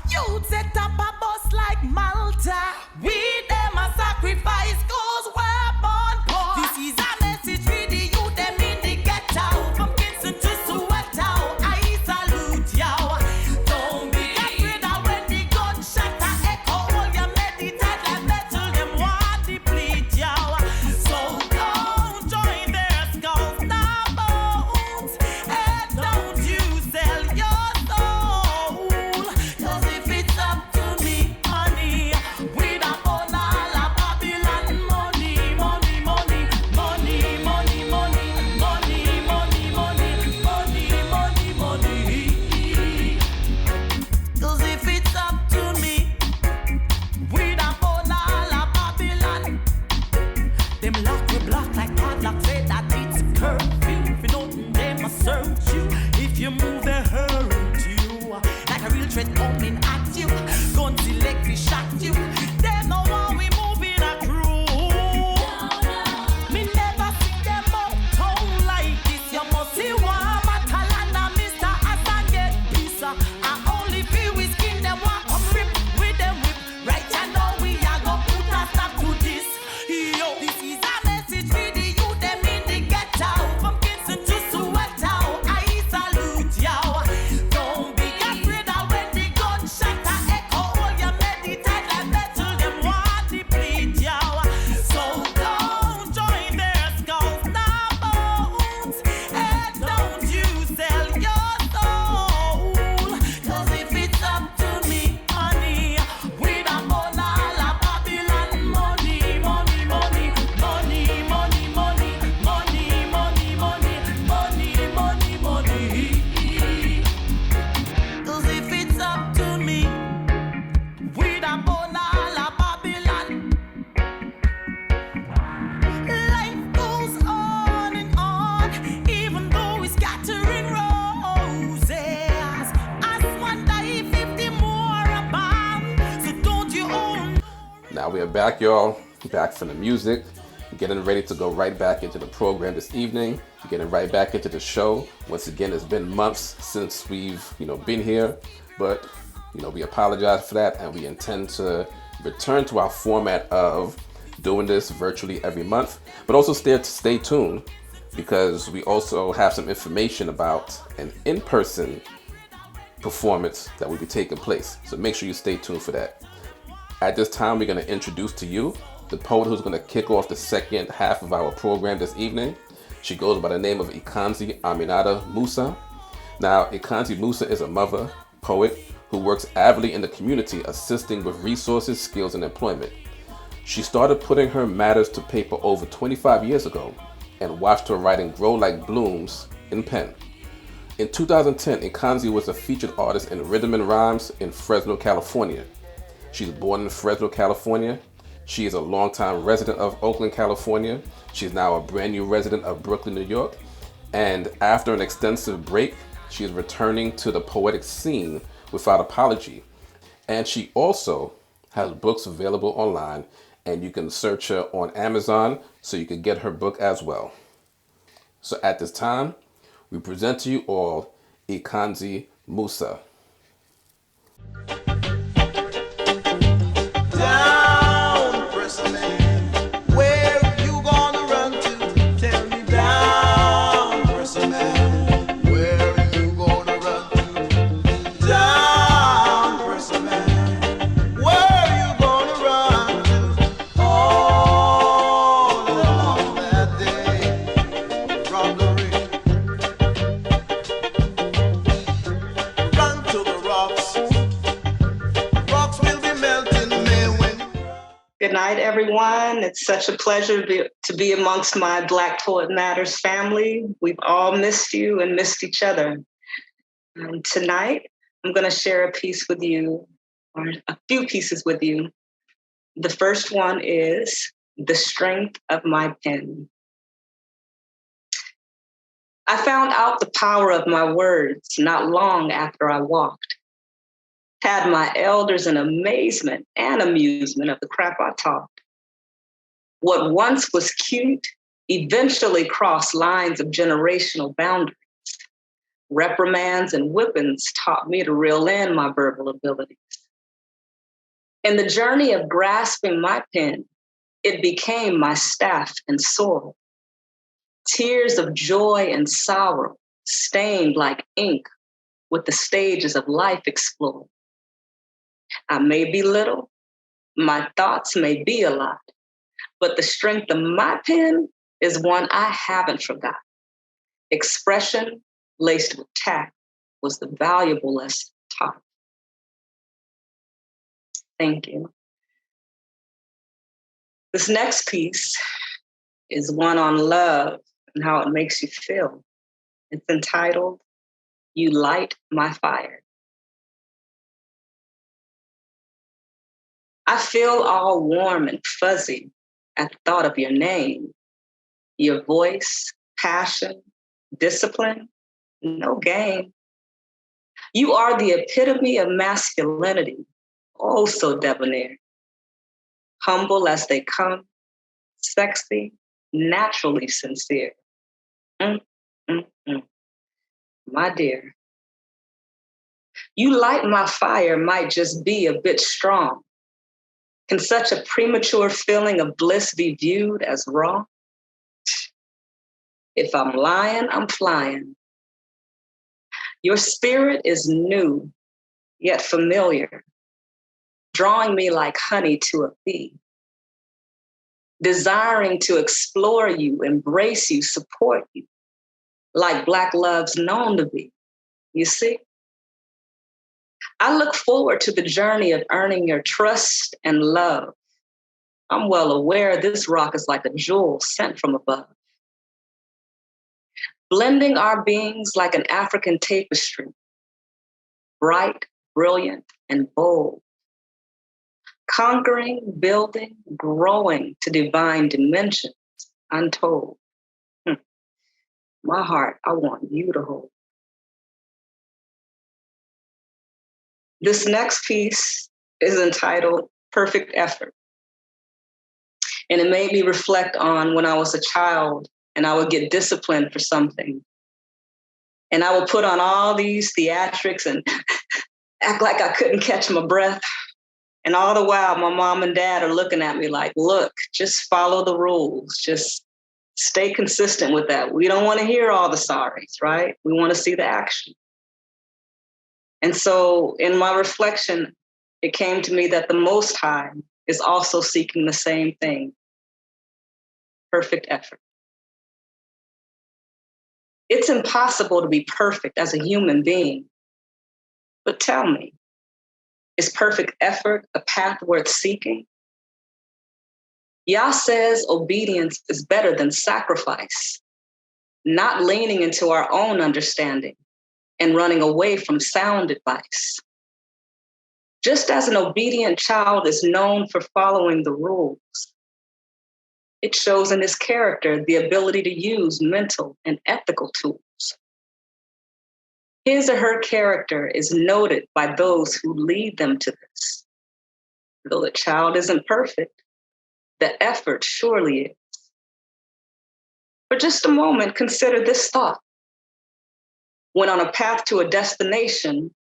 You set up a bus like Malta. We them a sacrifice cause we're born poor. This is a message for the youth, them in the ghetto. From Kingston to Soweto, I salute y'all. Don't be afraid of when the gunshot a echo. All your meditate like metal, them want deplete y'all. So don't join their skulls, now bones. And don't you sell your soul. Cause if it's a you. Gun select we shot you. They know how we move in a crew. Me never see them out town like this. You must see Ruhamah, Talana, Mr. Hassan get peace. I only feel we skin them walk up rip with them whip. Right I know we are gonna put a stop to this. Yo, this is a message for the youth them in the ghetto. From Kingston to Soweto, I salute y'all. Don't be afraid of when the gunshot a echo. All you meditate like metal them want to bleed y'all. So don't join their skulls now bones. And don't you sell your soul. Cause if it's up to me, honey, we don't own all of Babylon money, money, money, money, money, money, money, money, money, money, money, money. Cause if it's up to me, we don't own all of Babylon. Life goes on and on, even though it's scattering roses. I wonder if 50 more abound. So don't you own. Now we are back, y'all. Back from the music. Getting ready to go right back into the program this evening. Getting right back into the show. Once again, it's been months since we've, been here, but we apologize for that, and we intend to return to our format of doing this virtually every month. But also stay tuned, because we also have some information about an in-person performance that will be taking place. So make sure you stay tuned for that. At this time, we're going to introduce to you the poet who's going to kick off the second half of our program this evening. She goes by the name of Econzi Musa. Now, Econzi Musa is a mother, poet, who works avidly in the community, assisting with resources, skills, and employment. She started putting her matters to paper over 25 years ago and watched her writing grow like blooms in pen. In 2010, Econzi was a featured artist in Rhythm and Rhymes in Fresno, California. She's born in Fresno, California. She is a longtime resident of Oakland, California. She's now a brand new resident of Brooklyn, New York. And after an extensive break, she is returning to the poetic scene without apology. And she also has books available online, and you can search her on Amazon so you can get her book as well. So at this time, we present to you all Econzi Musa. Down, press man. Where you gonna run to? Tell me down, press man. Where you gonna run to? Down, press man. Where you gonna run to? All along that day, robbery. Run to the rocks. Rocks will be melting, man, when you. Good night, everyone. It's such a pleasure to be amongst my Black Poet Matters family. We've all missed you and missed each other. And tonight, I'm going to share a piece with you, or a few pieces with you. The first one is The Strength of My Pen. I found out the power of my words not long after I walked. Had my elders in amazement and amusement of the crap I talked. What once was cute eventually crossed lines of generational boundaries. Reprimands and whippings taught me to reel in my verbal abilities. In the journey of grasping my pen, it became my staff and sword. Tears of joy and sorrow stained like ink with the stages of life explored. I may be little, my thoughts may be a lot, but the strength of my pen is one I haven't forgot. Expression laced with tact was the valuable lesson taught. Thank you. This next piece is one on love and how it makes you feel. It's entitled, You Light My Fire. I feel all warm and fuzzy at the thought of your name, your voice, passion, discipline, no game. You are the epitome of masculinity, oh so debonair. Humble as they come, sexy, naturally sincere. My dear, you light my fire might just be a bit strong. Can such a premature feeling of bliss be viewed as wrong? If I'm lying, I'm flying. Your spirit is new, yet familiar, drawing me like honey to a bee. Desiring to explore you, embrace you, support you, like Black love's known to be. You see? I look forward to the journey of earning your trust and love. I'm well aware this rock is like a jewel sent from above. Blending our beings like an African tapestry, bright, brilliant, and bold. Conquering, building, growing to divine dimensions, untold. My heart, I want you to hold. This next piece is entitled Perfect Effort. And it made me reflect on when I was a child and I would get disciplined for something. And I would put on all these theatrics and act like I couldn't catch my breath. And all the while, my mom and dad are looking at me like, look, just follow the rules. Just stay consistent with that. We don't want to hear all the sorries, right? We want to see the action. And so in my reflection, it came to me that the Most High is also seeking the same thing. Perfect effort. It's impossible to be perfect as a human being. But tell me, is perfect effort a path worth seeking? Yah says obedience is better than sacrifice, not leaning into our own understanding and running away from sound advice. Just as an obedient child is known for following the rules, it shows in his character the ability to use mental and ethical tools. His or her character is noted by those who lead them to this. Though the child isn't perfect, the effort surely is. For just a moment, consider this thought. When on a path to a destination,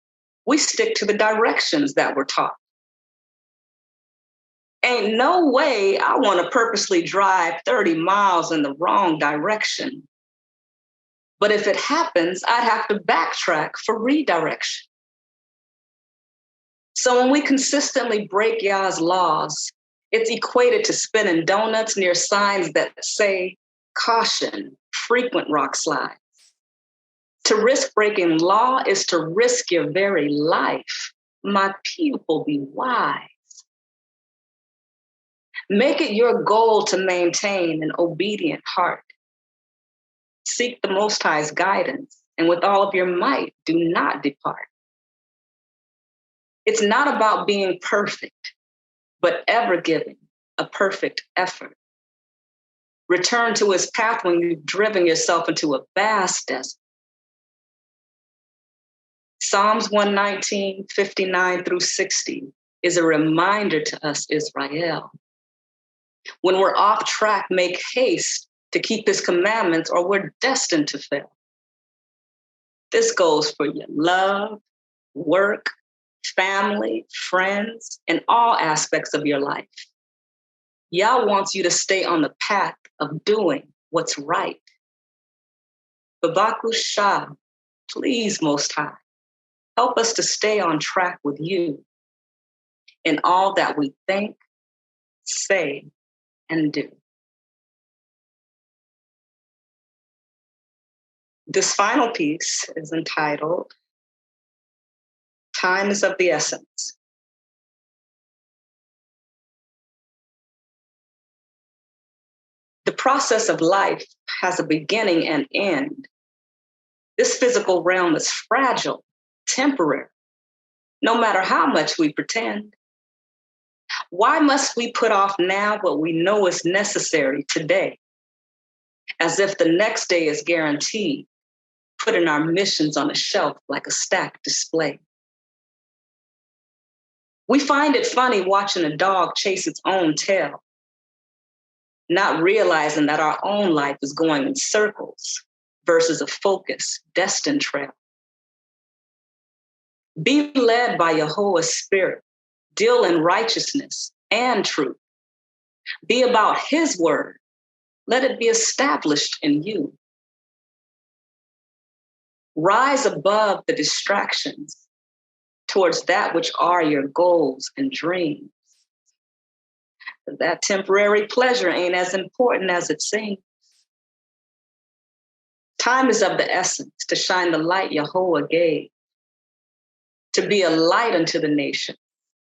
we stick to the directions that we're taught. Ain't no way I want to purposely drive 30 miles in the wrong direction. But if it happens, I'd have to backtrack for redirection. So when we consistently break Yah's laws, it's equated to spinning donuts near signs that say, caution, frequent rock slides. To risk breaking law is to risk your very life. My people, be wise. Make it your goal to maintain an obedient heart. Seek the Most High's guidance, and with all of your might, do not depart. It's not about being perfect, but ever giving a perfect effort. Return to his path when you've driven yourself into a vast desert. Psalms 119, 59 through 60 is a reminder to us, Israel. When we're off track, make haste to keep his commandments or we're destined to fail. This goes for your love, work, family, friends, and all aspects of your life. Yah wants you to stay on the path of doing what's right. Babaku Shah, please, Most High, help us to stay on track with you in all that we think, say, and do. This final piece is entitled, Time is of the Essence. The process of life has a beginning and end. This physical realm is fragile, temporary, no matter how much we pretend. Why must we put off now what we know is necessary today, as if the next day is guaranteed, putting our missions on a shelf like a stacked display? We find it funny watching a dog chase its own tail, not realizing that our own life is going in circles versus a focused, destined trail. Be led by Yahweh's spirit. Deal in righteousness and truth. Be about his word. Let it be established in you. Rise above the distractions towards that which are your goals and dreams. That temporary pleasure ain't as important as it seems. Time is of the essence to shine the light Yahweh gave, to be a light unto the nation,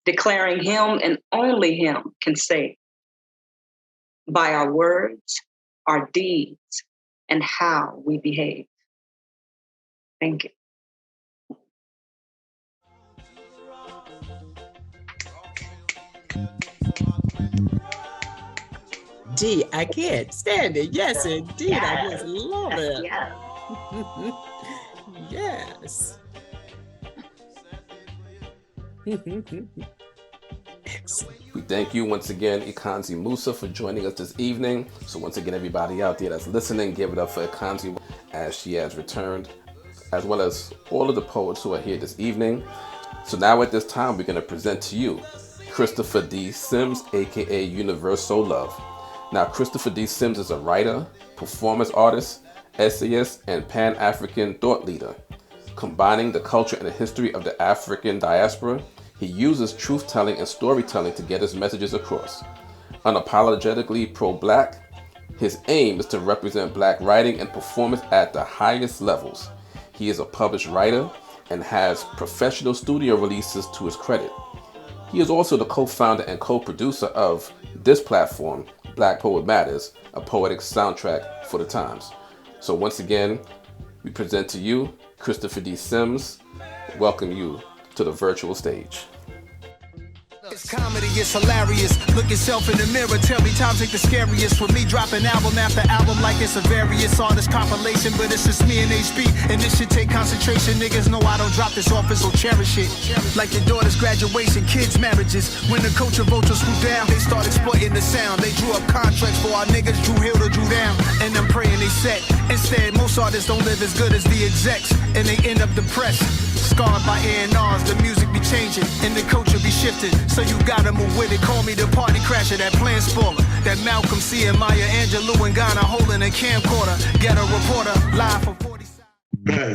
declaring him and only him can save. By our words, our deeds, and how we behave. Thank you. D, I can't stand it. Yes, indeed. Yes. I just love it. Yes. Yes. Excellent. We thank you once again, Econzi Musa, for joining us this evening. So once again, everybody out there that's listening, give it up for Econzi as she has returned, as well as all of the poets who are here this evening. So now at this time, we're going to present to you Christopher D. Sims, a.k.a. UniverSouLove. Now, Christopher D. Sims is a writer, performance artist, essayist, and Pan-African thought leader. Combining the culture and the history of the African diaspora, he uses truth-telling and storytelling to get his messages across. Unapologetically pro-Black, his aim is to represent Black writing and performance at the highest levels. He is a published writer and has professional studio releases to his credit. He is also the co-founder and co-producer of this platform, Black Poet Matters, a poetic soundtrack for the times. So once again, we present to you Christopher D. Sims. Welcome you to the virtual stage. It's comedy, it's hilarious. Look yourself in the mirror, tell me times ain't the scariest. With me dropping album after album like it's a various artist compilation, but it's just me and HB, and this should take concentration. Niggas know I don't drop this office, so cherish it. Like your daughter's graduation, kids' marriages. When the culture vultures screw down, they start exploiting the sound. They drew up contracts for our niggas, Drew Hill to Drew down, and I'm praying they set. Instead, most artists don't live as good as the execs, and they end up depressed. Scarred by A&Rs, the music be changing and the culture be shifting. So you gotta move with it. Call me the party crasher, that plan spoiler, that Malcolm C and Maya Angelou and Ghana holding a camcorder. Get a reporter live from 40.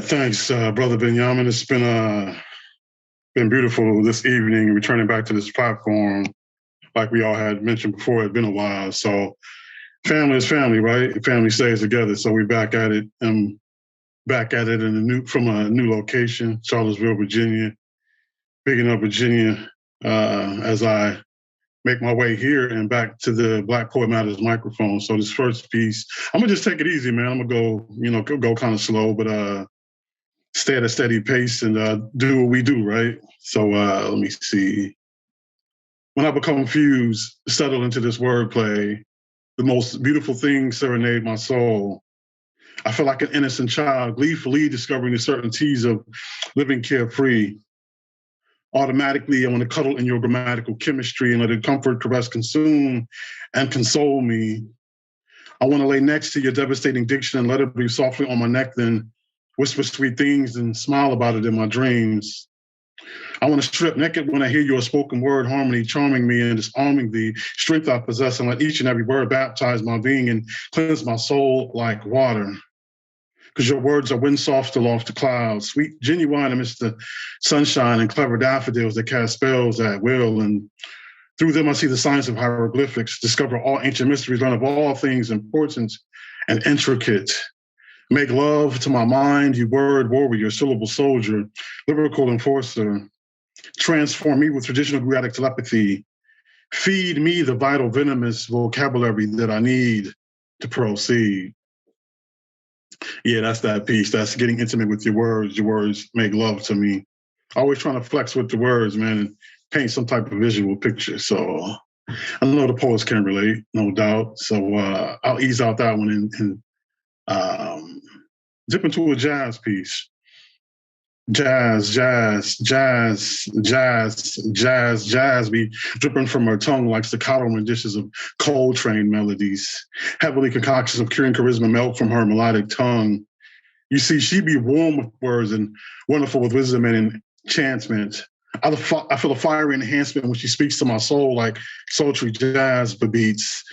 Thanks, Brother Benjamin. It's been beautiful this evening, returning back to this platform. Like we all had mentioned before, it's been a while. So family is family, right? Family stays together. So we back at it. From a new location, Charlottesville, Virginia. Bigging up Virginia as I make my way here and back to the Black Poet Matters microphone. So this first piece, I'm gonna just take it easy, man. I'm gonna go kind of slow, but stay at a steady pace and do what we do, right? So let me see. When I become fused, settle into this wordplay, the most beautiful thing serenade my soul. I feel like an innocent child, gleefully discovering the certainties of living carefree. Automatically, I want to cuddle in your grammatical chemistry and let it comfort, caress, consume, and console me. I want to lay next to your devastating diction and let it breathe softly on my neck, then whisper sweet things and smile about it in my dreams. I want to strip naked when I hear your spoken word harmony, charming me and disarming the strength I possess, and let each and every word baptize my being and cleanse my soul like water. Because your words are wind soft aloft the clouds, sweet, genuine amidst the sunshine and clever daffodils that cast spells at will. And through them, I see the signs of hieroglyphics, discover all ancient mysteries, learn of all things important and intricate. Make love to my mind, you word warrior, syllable soldier, lyrical enforcer. Transform me with traditional griotic telepathy. Feed me the vital venomous vocabulary that I need to proceed. Yeah, that's that piece. That's getting intimate with your words. Your words make love to me. Always trying to flex with the words, man, and paint some type of visual picture. So I know the poets can relate, no doubt. So I'll ease out that one and dip into a jazz piece. Jazz be dripping from her tongue like staccato renditions of Coltrane melodies. Heavily concoctions of curing charisma melt from her melodic tongue. You see, she be warm with words and wonderful with wisdom and enchantment. I feel a fiery enhancement when she speaks to my soul like sultry jazz beats.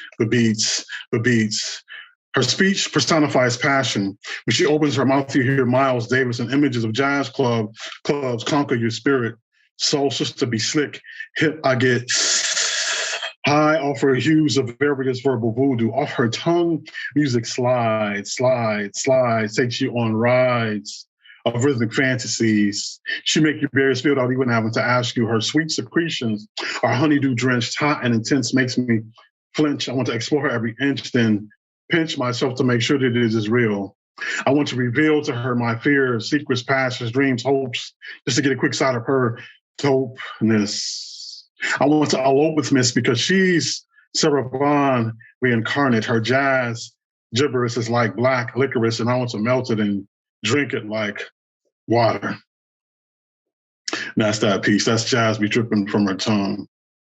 Her speech personifies passion. When she opens her mouth, you hear Miles Davis and images of jazz clubs conquer your spirit. Soul sister be slick. Hip, I get high off her hues of various verbal voodoo. Off her tongue, music slides, takes you on rides of rhythmic fantasies. She make you bear spirit without even having to ask you. Her sweet secretions are honeydew drenched, hot and intense, makes me flinch. I want to explore her every inch, then pinch myself to make sure that it is real. I want to reveal to her my fears, secrets, passions, dreams, hopes, just to get a quick sight of her dopeness. I want to elope with Miss because she's Sarah Vaughan reincarnate. Her jazz gibberish is like black licorice, and I want to melt it and drink it like water. And that's that piece. That's jazz be dripping from her tongue.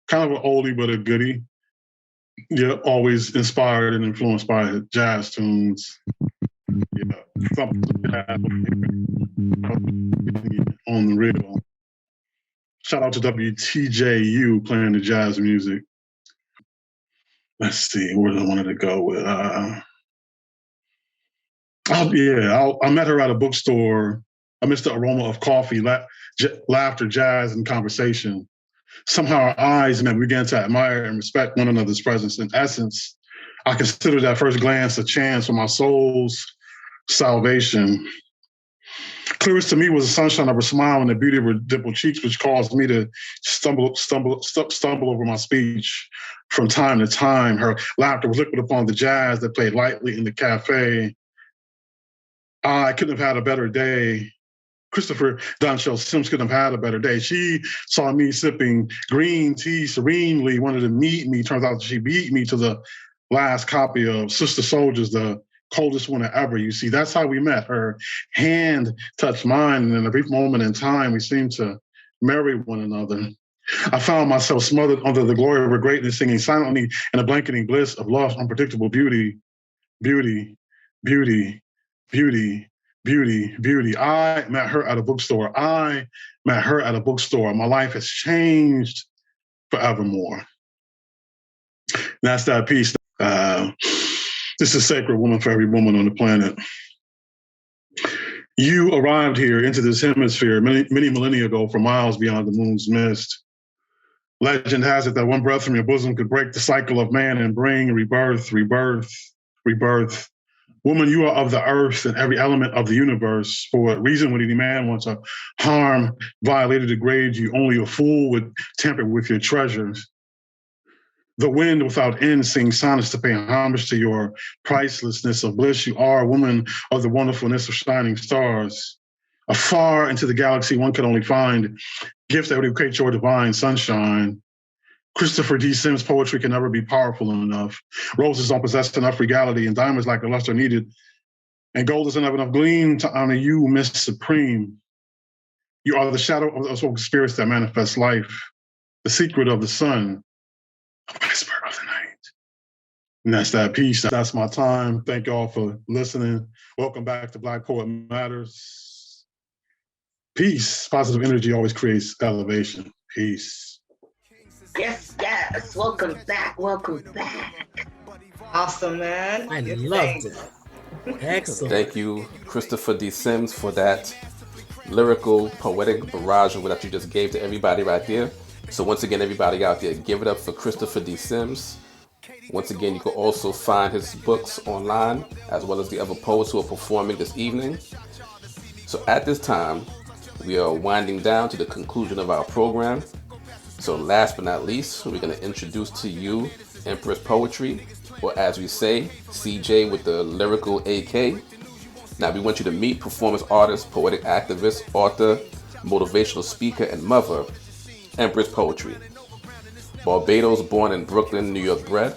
Kind of an oldie, but a goodie. Yeah, always inspired and influenced by jazz tunes. Yeah, something on the real. Shout out to WTJU playing the jazz music. Let's see, where did I wanted to go with? I met her at a bookstore. I missed the aroma of coffee, laughter, jazz, and conversation. Somehow our eyes met. We began to admire and respect one another's presence. In essence, I considered that first glance a chance for my soul's salvation. Clearest to me was the sunshine of her smile and the beauty of her dimpled cheeks, which caused me to stumble over my speech. From time to time, her laughter was liquid upon the jazz that played lightly in the cafe. I couldn't have had a better day. Christopher Donchell Sims couldn't have had a better day. She saw me sipping green tea serenely, wanted to meet me. Turns out she beat me to the last copy of Sister Soldiers, the coldest winter ever. You see, that's how we met. Her hand touched mine, and in a brief moment in time, we seemed to marry one another. I found myself smothered under the glory of her greatness, singing silently in a blanketing bliss of love's unpredictable beauty. Beauty, beauty, beauty, beauty, beauty. I met her at a bookstore. My life has changed forevermore. And that's that piece. This is Sacred Woman for every woman on the planet. You arrived here into this hemisphere many millennia ago from miles beyond the moon's mist. Legend has it that one breath from your bosom could break the cycle of man and bring rebirth. Woman, you are of the earth and every element of the universe. For what reason would any man want to harm, violate, or degrade you? Only a fool would tamper with your treasures. The wind without end sings sonnets to pay homage to your pricelessness of bliss. You are a woman of the wonderfulness of shining stars. Afar into the galaxy, one can only find gifts that would equate your divine sunshine. Christopher D. Sims' poetry can never be powerful enough. Roses don't possess enough regality, and diamonds lack the luster needed. And gold doesn't have enough gleam to honor you, Miss Supreme. You are the shadow of those spirits that manifest life, the secret of the sun, a whisper of the night. And that's that piece. That's my time. Thank you all for listening. Welcome back to Black Poet Matters. Peace. Positive energy always creates elevation. Peace. Yes. Welcome back. Awesome, man. I loved it. Excellent. Thank you, Christopher D. Sims, for that lyrical, poetic barrage of what you just gave to everybody right there. So once again, everybody out there, give it up for Christopher D. Sims. Once again, you can also find his books online, as well as the other poets who are performing this evening. So at this time, we are winding down to the conclusion of our program. So last but not least, we're going to introduce to you Empress Poetry, or as we say, CJ with the lyrical AK. Now we want you to meet performance artist, poetic activist, author, motivational speaker, and mother, Empress Poetry. Barbados born in Brooklyn, New York bred,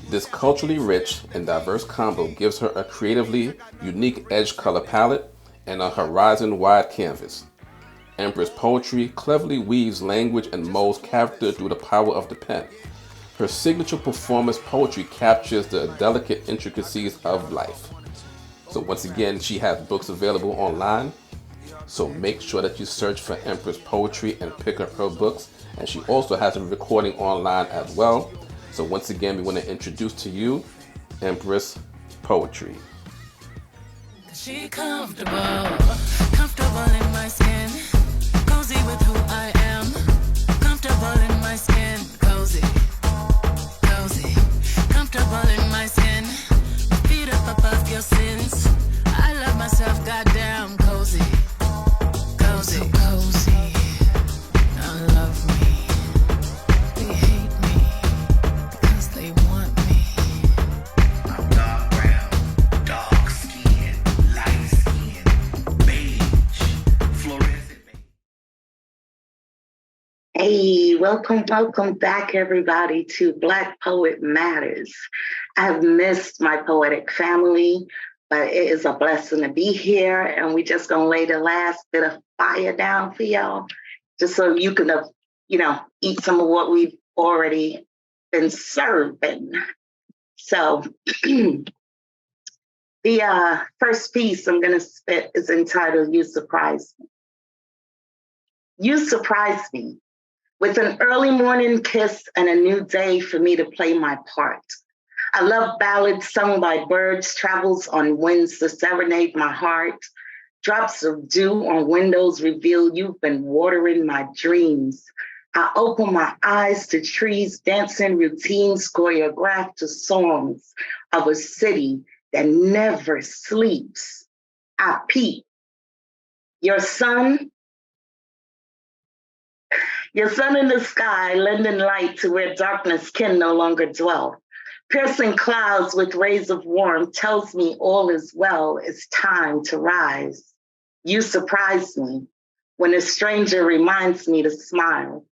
this culturally rich and diverse combo gives her a creatively unique edge color palette and a horizon-wide canvas. Empress Poetry cleverly weaves language and molds character through the power of the pen. Her signature performance poetry captures the delicate intricacies of life. So once again, she has books available online. So make sure that you search for Empress Poetry and pick up her books. And she also has a recording online as well. So once again, we want to introduce to you Empress Poetry. She comfortable in my skin, cozy with who I am, comfortable in my skin, cozy, comfortable in my skin, feet up above your sins, I love myself, goddamn, cozy, so cozy, I love me, they hate me, because they want me, I'm dark brown, dark skin, light skin, beige, fluorescent. Hey, welcome back, everybody, to Black Poet Matters. I've missed my poetic family, but it is a blessing to be here, and we just gonna lay the last bit of fire down for y'all, just so you can, eat some of what we've already been serving. So the first piece I'm gonna spit is entitled "You Surprise Me." You surprise me with an early morning kiss and a new day for me to play my part. I love ballads sung by birds, travels on winds to serenade my heart. Drops of dew on windows reveal you've been watering my dreams. I open my eyes to trees, dancing routines choreographed to songs of a city that never sleeps. I peep. Your sun in the sky, lending light to where darkness can no longer dwell. Piercing clouds with rays of warmth tells me all is well, it's time to rise. You surprise me when a stranger reminds me to smile,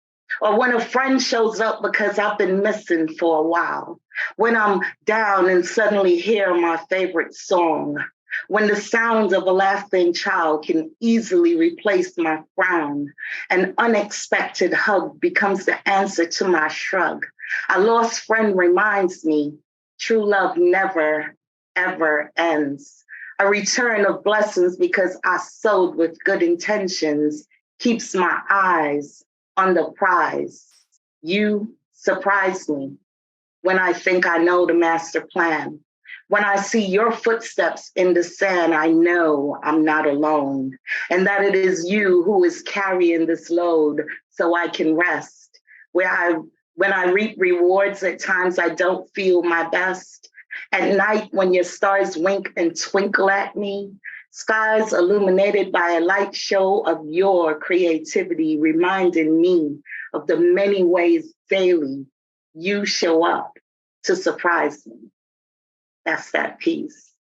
or when a friend shows up because I've been missing for a while, when I'm down and suddenly hear my favorite song, when the sound of a laughing child can easily replace my frown, an unexpected hug becomes the answer to my shrug. A lost friend reminds me, true love never, ever ends. A return of blessings because I sowed with good intentions keeps my eyes on the prize. You surprise me when I think I know the master plan. When I see your footsteps in the sand, I know I'm not alone, and that it is you who is carrying this load so I can rest. When I reap rewards, at times I don't feel my best. At night, when your stars wink and twinkle at me, skies illuminated by a light show of your creativity, reminding me of the many ways daily you show up to surprise me. That's that piece.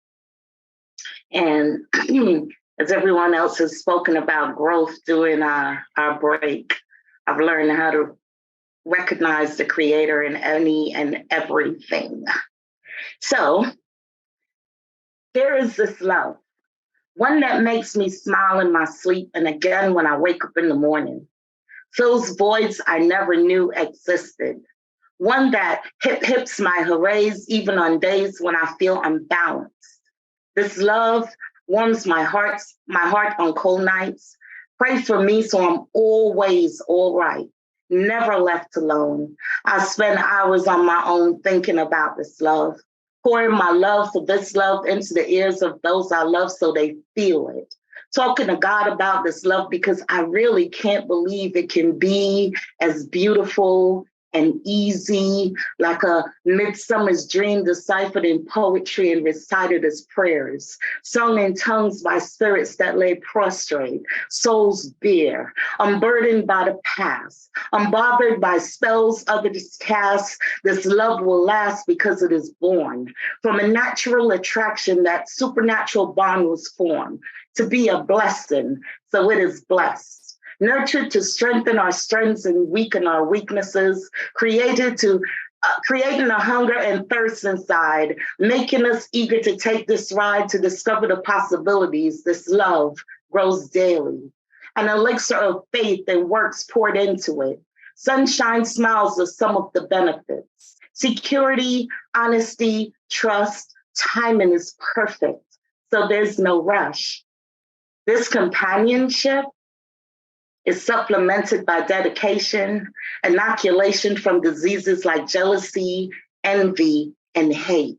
And as everyone else has spoken about growth during our break, I've learned how to recognize the creator in any and everything. So there is this love, one that makes me smile in my sleep and again when I wake up in the morning, fills voids I never knew existed. One that hips my hoorays even on days when I feel unbalanced. This love warms my heart on cold nights. Pray for me so I'm always all right, never left alone. I spend hours on my own thinking about this love, pouring my love for this love into the ears of those I love so they feel it. Talking to God about this love because I really can't believe it can be as beautiful and easy, like a midsummer's dream deciphered in poetry and recited as prayers, sung in tongues by spirits that lay prostrate, souls bare, unburdened by the past, unbothered by spells others cast. This love will last because it is born from a natural attraction. That supernatural bond was formed to be a blessing, so it is blessed. Nurtured to strengthen our strengths and weaken our weaknesses, created to creating a hunger and thirst inside, making us eager to take this ride to discover the possibilities. This love grows daily, an elixir of faith and works poured into it. Sunshine smiles are some of the benefits. Security, honesty, trust, timing is perfect, so there's no rush. This companionship is supplemented by dedication, inoculation from diseases like jealousy, envy, and hate.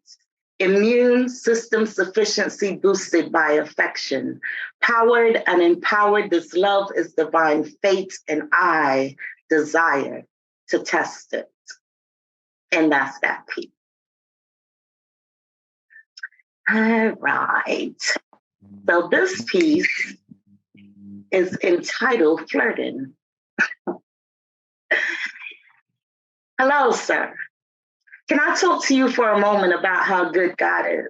Immune system sufficiency boosted by affection. Powered and empowered, this love is divine fate, and I desire to test it. And that's that piece. All right. So this piece is entitled Flirting. Hello, sir. Can I talk to you for a moment about how good God is?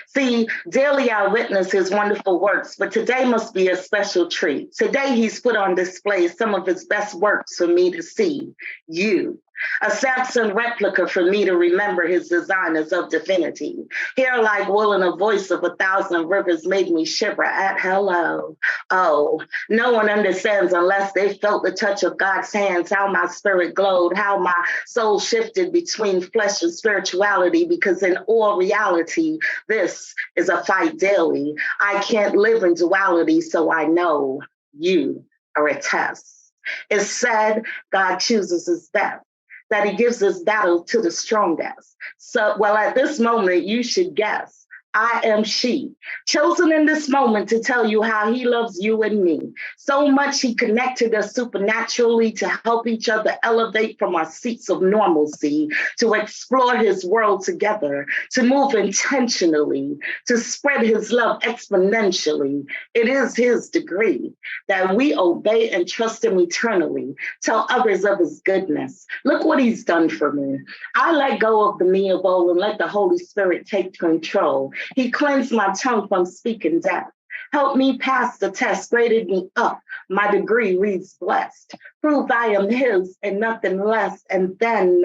See, daily I witness his wonderful works, but today must be a special treat. Today he's put on display some of his best works for me to see. You. A Samson replica for me to remember his designers of divinity. Hair like wool and a voice of 1,000 rivers made me shiver at hello. Oh, no one understands unless they felt the touch of God's hands, how my spirit glowed, how my soul shifted between flesh and spirituality, because in all reality, this is a fight daily. I can't live in duality, so I know you are a test. It's said God chooses his best, that he gives this battle to the strongest. So, well, at this moment, you should guess, I am she, chosen in this moment to tell you how he loves you and me. So much he connected us supernaturally to help each other elevate from our seats of normalcy, to explore his world together, to move intentionally, to spread his love exponentially. It is his degree that we obey and trust him eternally, tell others of his goodness. Look what he's done for me. I let go of the me of old and let the Holy Spirit take control. He cleansed my tongue from speaking death. Helped me pass the test, graded me up. My degree reads blessed. Proved I am his and nothing less. And then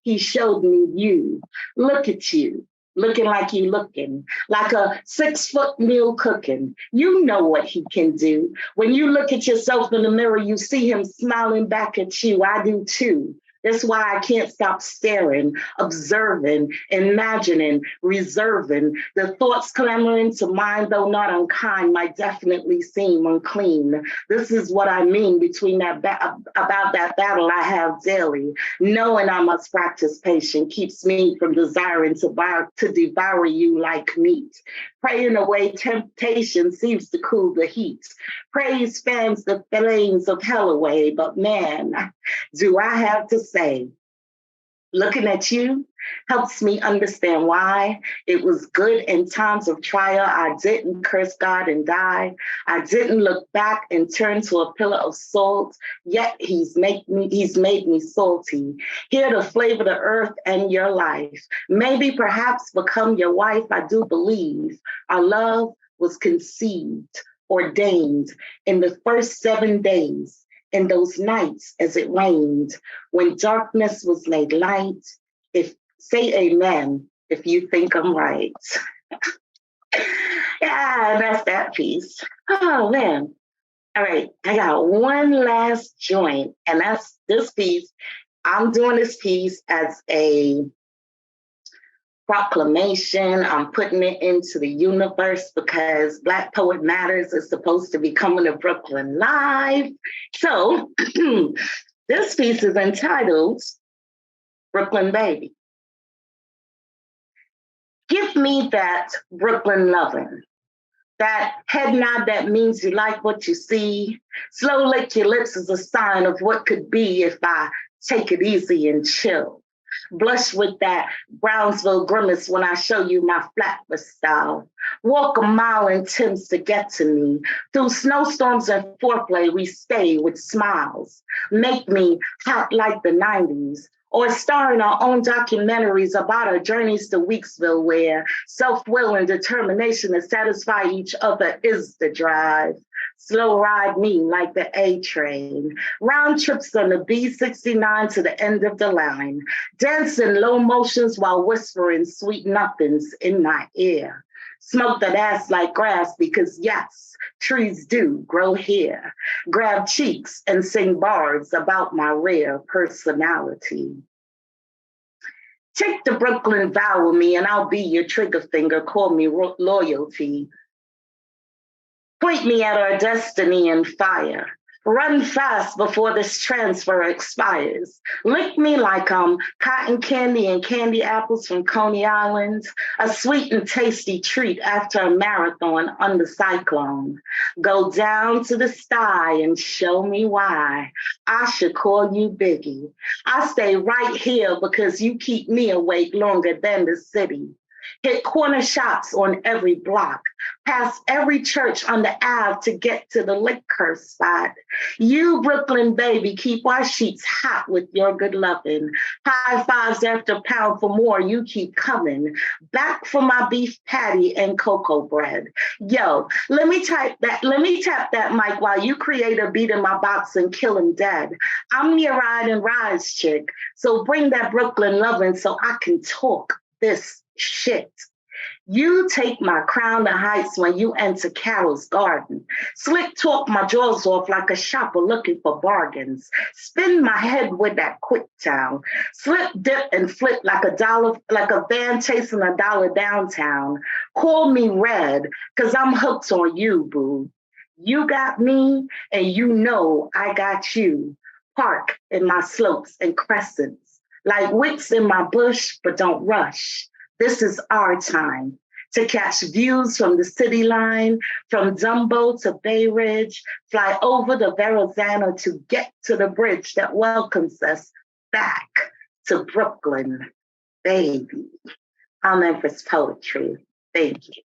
he showed me you. Look at you. Looking like you looking, like a 6-foot meal cooking. You know what he can do. When you look at yourself in the mirror, you see him smiling back at you. I do too. That's why I can't stop staring, observing, imagining, reserving. The thoughts clamoring to mind, though not unkind, might definitely seem unclean. This is what I mean between that about that battle I have daily. Knowing I must practice patience keeps me from desiring to devour you like meat. Praying away temptation seems to cool the heat. Praise fans the flames of hell away, but man, do I have to say, looking at you helps me understand why it was good in times of trial. I didn't curse God and die. I didn't look back and turn to a pillar of salt, yet he's made me salty. Here to flavor the earth and your life. Maybe perhaps become your wife. I do believe our love was conceived, ordained in the first 7 days. In those nights as it rained, when darkness was made light, say amen if you think I'm right. Yeah, that's that piece. Oh man. All right, I got one last joint, and that's this piece. I'm doing this piece as a proclamation. I'm putting it into the universe because Black Poet Matters is supposed to be coming to Brooklyn live. So this piece is entitled Brooklyn Baby. Give me that Brooklyn lovin', that head nod that means you like what you see. Slow lick your lips is a sign of what could be if I take it easy and chill. Blush with that Brownsville grimace when I show you my flatbush style. Walk a mile in Tim's to get to me. Through snowstorms and foreplay, we stay with smiles. Make me hot like the 90s. Or star in our own documentaries about our journeys to Weeksville, where self-will and determination to satisfy each other is the drive. Slow ride me like the A train. Round trips on the B69 to the end of the line. Dancing low motions while whispering sweet nothings in my ear. Smoke that ass like grass because yes, trees do grow here. Grab cheeks and sing bars about my rare personality. Take the Brooklyn vow with me and I'll be your trigger finger. Call me loyalty. Point me at our destiny and fire. Run fast before this transfer expires. Lick me like cotton candy and candy apples from Coney Island. A sweet and tasty treat after a marathon under cyclone. Go down to the sky and show me why I should call you Biggie. I stay right here because you keep me awake longer than the city. Hit corner shops on every block, past every church on the Ave to get to the liquor spot. You, Brooklyn baby, keep our sheets hot with your good loving. High fives after pound for more, you keep coming. Back for my beef patty and cocoa bread. Yo, let me tap that mic while you create a beat in my box and kill him dead. I'm your ride and rise chick, so bring that Brooklyn loving so I can talk this shit. You take my crown to heights when you enter Carol's garden. Slick talk my jaws off like a shopper looking for bargains. Spin my head with that quick town. Slip, dip, and flip like a van chasing $1 downtown. Call me red, cause I'm hooked on you, boo. You got me, and you know I got you. Park in my slopes and crescents. Like wicks in my bush, but don't rush. This is our time to catch views from the city line, from Dumbo to Bay Ridge, fly over the Verrazano to get to the bridge that welcomes us back to Brooklyn, baby. I'm Empress Poetry. Thank you.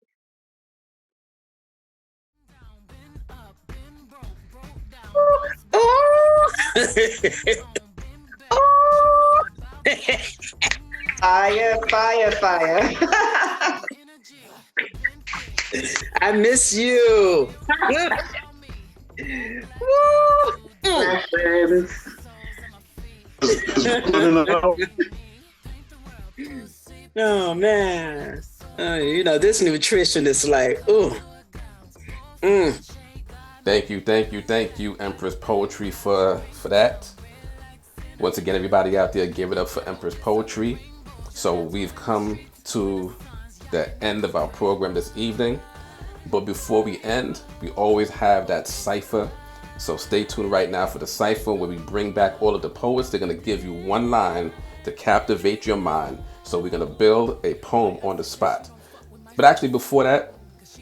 Oh! Oh! Fire, fire, fire. I miss you. Blessings. Oh man. This nutrition is like, ooh. Thank you, Empress Poetry for that. Once again, everybody out there, give it up for Empress Poetry. So we've come to the end of our program this evening. But before we end, we always have that cipher. So stay tuned right now for the cipher where we bring back all of the poets. They're going to give you one line to captivate your mind. So we're going to build a poem on the spot. But actually before that,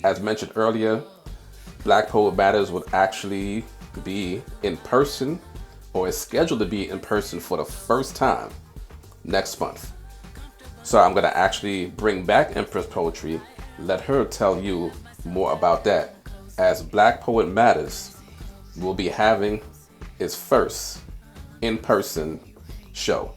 as mentioned earlier, Black Poet Matters would actually be in person, or is scheduled to be in person for the first time next month. So I'm gonna actually bring back Empress Poetry, let her tell you more about that, as Black Poet Matters will be having its first in-person show.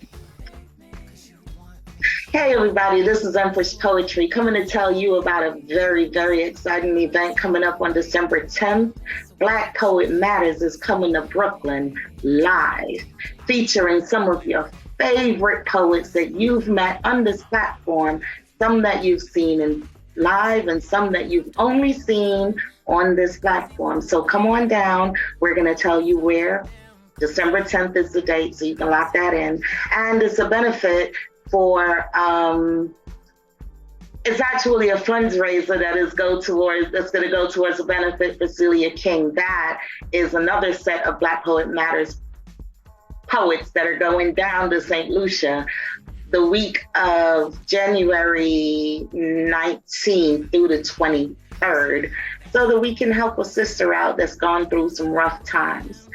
Hey everybody, this is Empress Poetry coming to tell you about a very, very exciting event coming up on December 10th. Black Poet Matters is coming to Brooklyn live, featuring some of your favorite poets that you've met on this platform, some that you've seen in live and some that you've only seen on this platform. So come on down. We're going to tell you where. December 10th is the date, so you can lock that in. And it's a benefit for, it's actually a fundraiser that's going to go towards a benefit for Celia King. That is another set of Black Poet Matters poets that are going down to St. Lucia the week of January 19th through the 23rd, so that we can help a sister out that's gone through some rough times.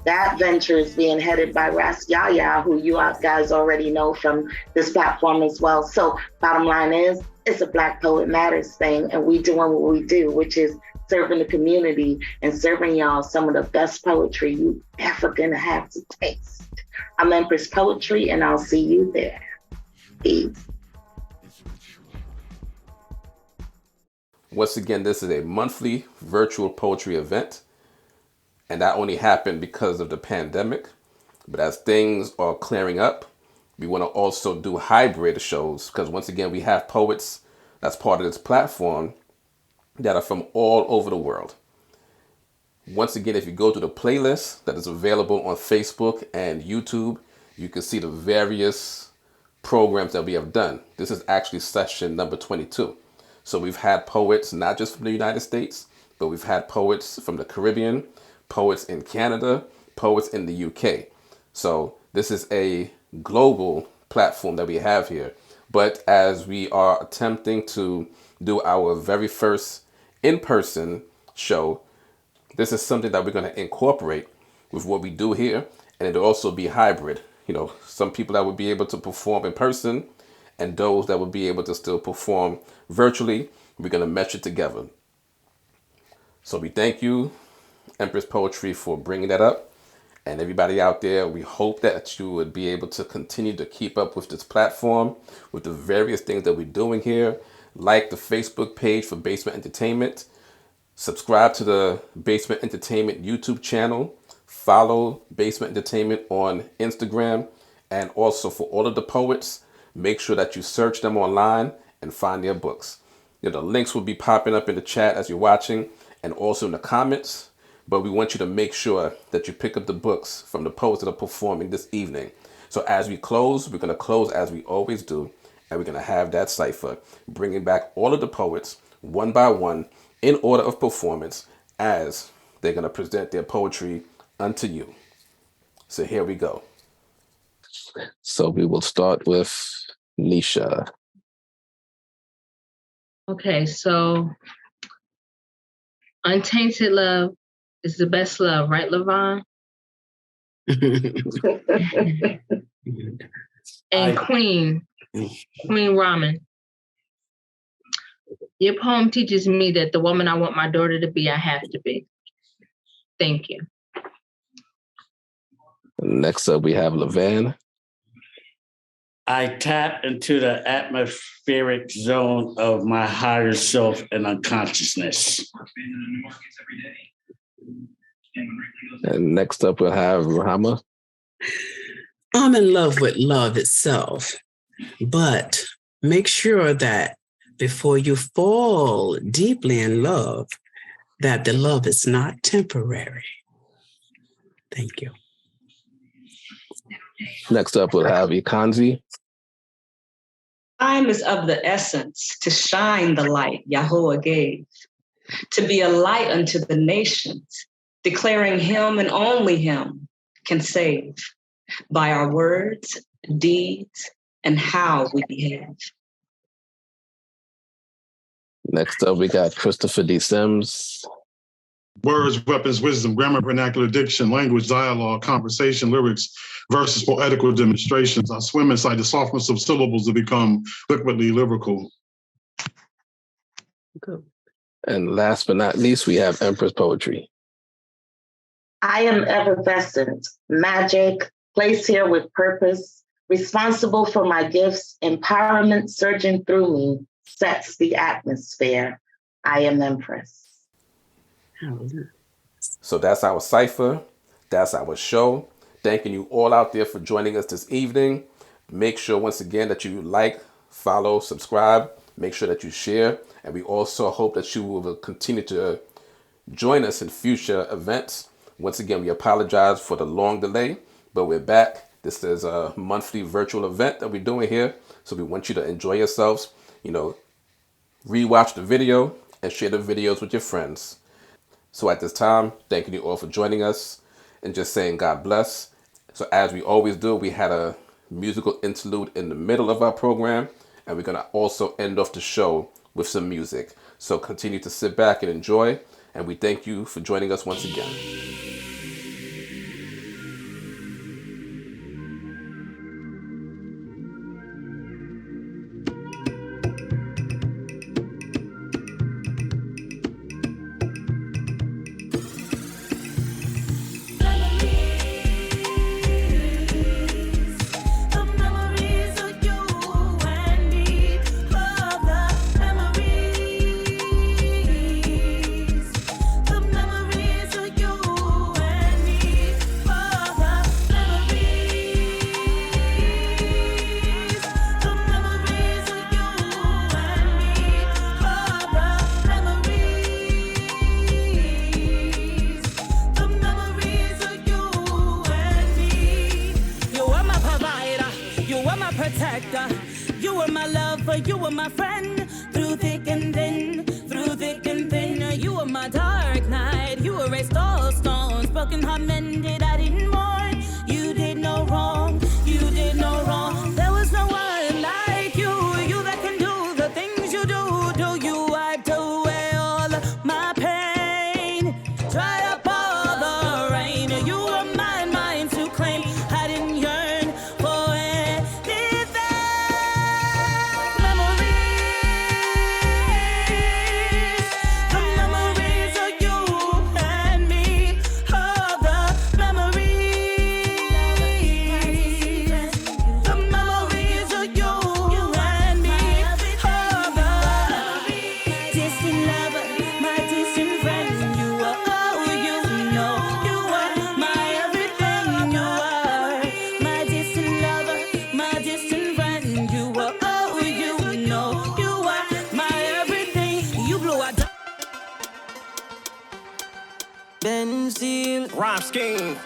That venture is being headed by Ras Yaya, who you guys already know from this platform as well. So bottom line is, it's a Black Poet Matters thing, and we doing what we do, which is serving the community and serving y'all some of the best poetry you ever gonna have to taste. I'm Empress Poetry, and I'll see you there. Peace. Once again, this is a monthly virtual poetry event, and that only happened because of the pandemic. But as things are clearing up, we want to also do hybrid shows because once again, we have poets that's part of this platform that are from all over the world. Once again, if you go to the playlist that is available on Facebook and YouTube, you can see the various programs that we have done. This is actually session number 22. So we've had poets not just from the United States, but we've had poets from the Caribbean, poets in Canada, poets in the UK. So this is a global platform that we have here. But as we are attempting to do our very first in-person show, this is something that we're going to incorporate with what we do here, and it'll also be hybrid. You know, some people that would be able to perform in person and those that would be able to still perform virtually, we're going to mesh it together. So we thank you, Empress Poetry, for bringing that up. And everybody out there, we hope that you would be able to continue to keep up with this platform, with the various things that we're doing here. Like the Facebook page for Bassment Entertainment. Subscribe to the Bassment Entertainment YouTube channel. Follow Bassment Entertainment on Instagram. And also for all of the poets, make sure that you search them online and find their books. You know, the links will be popping up in the chat as you're watching and also in the comments. But we want you to make sure that you pick up the books from the poets that are performing this evening. So as we close, we're going to close as we always do. And we're going to have that cipher, bringing back all of the poets one by one in order of performance as they're going to present their poetry unto you. So here we go. So we will start with Neisha. Okay, so Untainted Love is the best love, right, Lavan? And Queen Ramen. Your poem teaches me that the woman I want my daughter to be, I have to be. Thank you. Next up, we have Lavan. I tap into the atmospheric zone of my higher self and unconsciousness. And next up, we'll have Ruhamah. I'm in love with love itself, but make sure that before you fall deeply in love, that the love is not temporary. Thank you. Next up, we'll have Econzi. Time is of the essence to shine the light Yahweh gave, to be a light unto the nations, declaring him and only him can save by our words, deeds, and how we behave. Next up, we got Christopher D. Sims. Words, weapons, wisdom, grammar, vernacular, diction, language, dialogue, conversation, lyrics, verses, poetical demonstrations. I swim inside the softness of syllables to become liquidly lyrical. Good. And last but not least, we have Empress Poetry. I am effervescent, magic, placed here with purpose, responsible for my gifts, empowerment surging through me, sets the atmosphere. I am Empress. So that's our cipher. That's our show. Thanking you all out there for joining us this evening. Make sure once again that you like, follow, subscribe. Make sure that you share. And we also hope that you will continue to join us in future events. Once again, we apologize for the long delay, but we're back. This is a monthly virtual event that we're doing here. So we want you to enjoy yourselves. You know, rewatch the video and share the videos with your friends. So at this time, thanking you all for joining us and just saying God bless. So as we always do, we had a musical interlude in the middle of our program, and we're going to also end off the show with some music. So continue to sit back and enjoy, and we thank you for joining us once again. Memories my protector. You were my lover, you were my friend. Through thick and thin, through thick and thin. You were my dark night. You erased all stones. Broken heart mended, I didn't mourn. You did no wrong, you did no wrong. There was no one like you. You that can do the things you do. Do you wiped away all my pain? Dry up all the rain. You were mine to claim. I didn't yearn for anything. Memories, the memories of you and me. Oh, the memories, the memories of you and me. Oh, the distant lover, my distant friend. You are all you know. You are my everything. You are my distant lover, my distant friend. You are all you know. You are my everything. You blew out. Benzil, Rhyme scheme.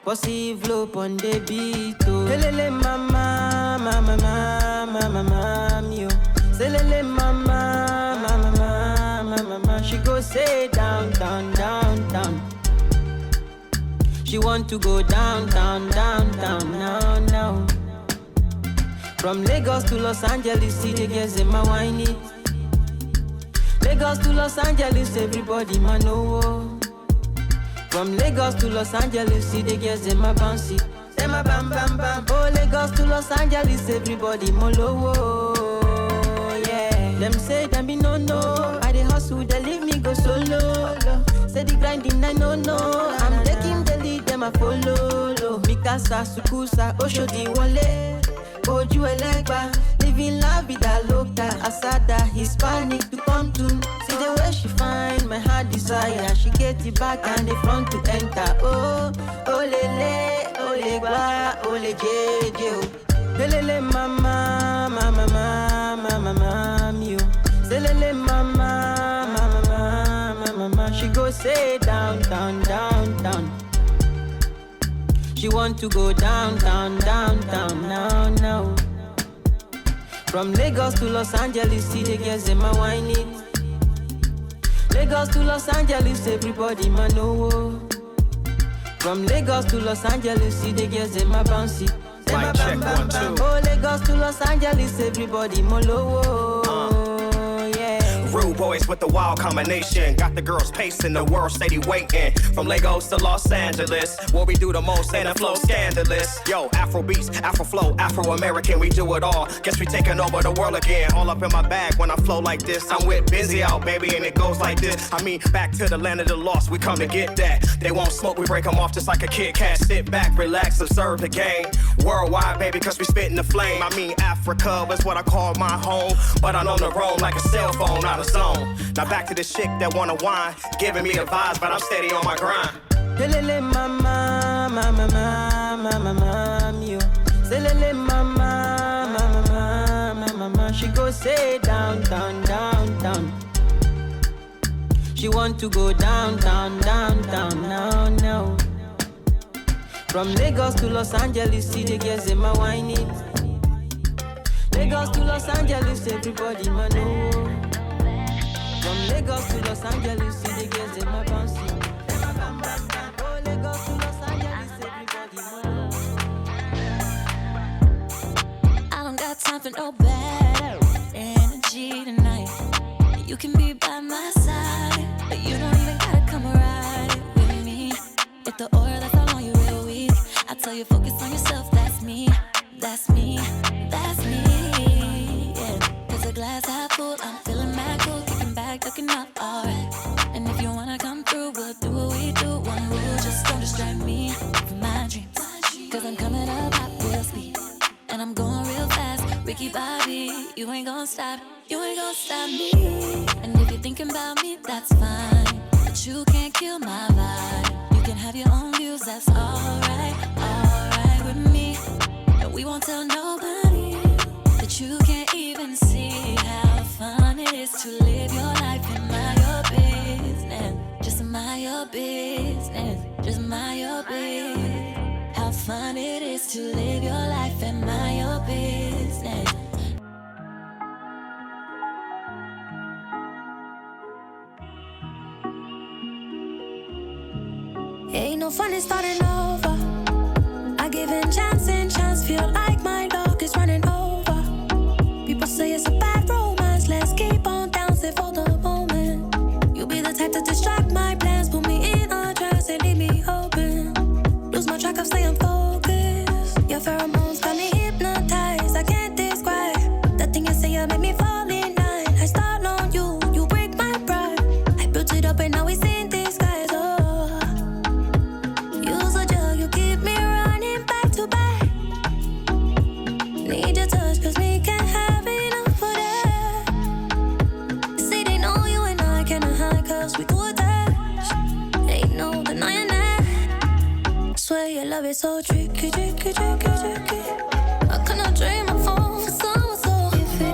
possible up on the beat. Lele mama, mama, mama, mama, yo. Say lele mama, mama, mama, mama. She go say down, down, down, down. She want to go down, down, down, down, now, now. From Lagos to Los Angeles, see the girls in my wine it. Lagos to Los Angeles, everybody man know. From Lagos to Los Angeles, see the girls in my bouncy. Say my bam bam bam. Oh, Lagos to Los Angeles, everybody molo. Yeah. Them say them be no. I dey hustle, they leave me go solo. Say the grinding, I no. I'm taking the lead, them I follow. Mikasa, Sukusa, Oshodi Wale. Oju Elegba, living la vida loca. Asada, Hispanic to come to. See the way she find my heart desire. She get it back and the front to enter. Oh, olele, olegba, ole jeje. Lele mama, mama, mama, mama, yo. Say lele mama, mama, mama, mama. She go say down, down, down, down. She want to go down, down, down, down, now, now. From Lagos to Los Angeles, see the girls in my wine it. Lagos to Los Angeles, everybody man know. From Lagos to Los Angeles, see the girls in my bouncy. Mic check, 1, 2. Oh, Lagos to Los Angeles, everybody molo. Yeah. Rude boys with the wild combination. Got the girls pacing, the world steady waiting. From Lagos to Los Angeles, where we do the most and the flow scandalous. Yo, Afro beats, Afro flow, Afro-American, we do it all. Guess we taking over the world again. All up in my bag when I flow like this. I'm with Busy out, baby, and it goes like this. I mean, back to the land of the lost, we come to get that. They won't smoke, we break them off just like a Kit Kat. Sit back, relax, observe the game. Worldwide, baby, cause we spitting the flame. I mean, Africa is what I call my home. But I'm on the road like a cell phone, out of zone. Now back to this chick that wanna whine, giving me the vibes, but I'm steady on my grind. Lele mama, mama, mama, mama, yo. Say lele mama, mama, mama, mama. She go say down, down, down, down. She want to go down, down, down, down, now, now. From Lagos to Los Angeles, see the girls in my wine it. Lagos to Los Angeles, everybody man know. From Lagos to Los Angeles, see the girls in my bouncy. Oh, Lagos to Los Angeles, everybody know. I don't got time for no bad energy tonight. You can be by my side, but you don't even gotta come ride with me. If the aura that fall on you real weak, I tell you focus on yourself. That's me, that's me, that's me. Yeah, 'cause a glass half full, I'm feeling mad cool, kicking back, looking up, alright. And if you wanna come through, we'll do what we do. One rule, just don't distract me from my dreams, 'cause I'm coming up hot real speed, and I'm going real fast. Ricky Bobby, you ain't gon' stop, you ain't gon' stop me. And if you're thinking about me, that's fine, but you can't kill my vibe. You can have your own views, that's alright with me. And we won't tell nobody that you can't even see how fun it is to live your life in your business. Just mind your business, just mind your business. How fun it is best to live your life and mind your business. Ain't no fun in starting over. I give in chance and chance, feel like my luck is running over. People say it's a bad romance, let's keep on dancing for the moment. You be the type to distract my plans, put me in a dress and leave me open. Lose my track of staying focused. Your pheromones got me hypnotized, I can't describe. The thing you say, you make me fall in line. I start on you, you break my pride. I built it up and now it's in disguise. Oh, use a drug, you keep me running back to back. Need your touch, cause we can't have enough of that. See, they know you and I cannot hide, cause we too attached. Ain't no denying that. Swear your love is so tricky, tricky, tricky, tricky. I cannot dream of falling for someone so iffy.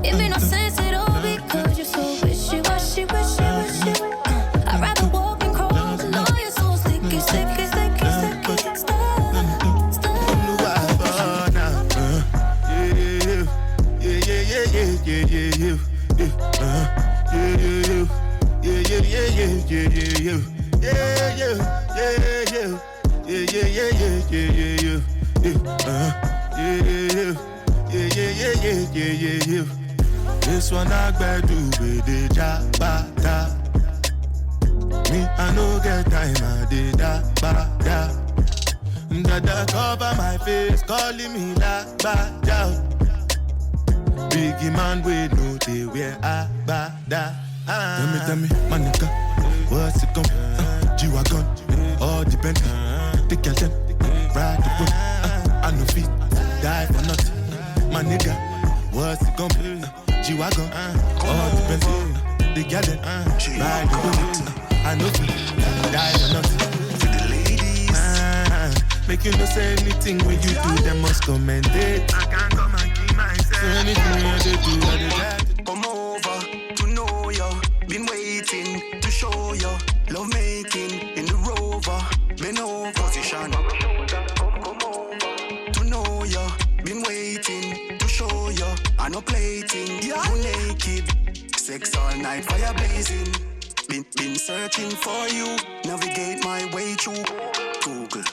It make no sense at all because you're so wishy-washy. I'd rather walk and crawl, but know you're so sticky. Stop. This one I better do with the jabata. Me, I no get time, I did that. Dada cover my face, calling me like bada. Biggie man, we know they wear a bada. Tell me, my nigga, what's it gon' G-Wagon, all the Bentley, the Kelton, ride the whip. I no fit, die for nothing. My nigga, what's it gon' be? G-Wagon, all the Bentley, the Kelton, ride the whip. I no fit, die for nothing. For the ladies, make you no say anything when you do, them must commend it. I can't come and keep myself. So anything you do, I do that. Come over to know ya. Been waiting to show ya. Love making in the Rover. Been over position. Come over to know ya. Been waiting to show ya. I no plating. You naked. Sex all night, fire blazing. Been searching for you. Navigate my way through Google.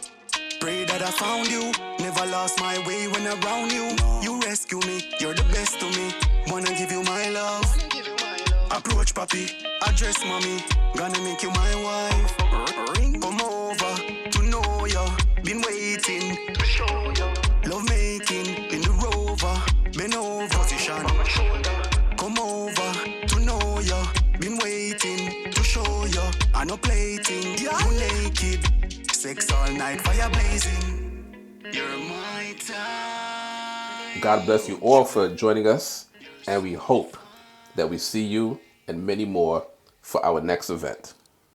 Pray that I found you. Never lost my way when around you. You rescue me, you're the best to me. Wanna give you my love. Approach papi, address mommy. Gonna make you my wife. Ring, come over to know ya. Been waiting to show ya. Love making in the Rover. Been over position. Come over to know ya. Been waiting to show ya. I no plating, you naked. Sex all night, fire blazing. You're my time. God bless you all for joining us, and we hope that we see you and many more for our next event.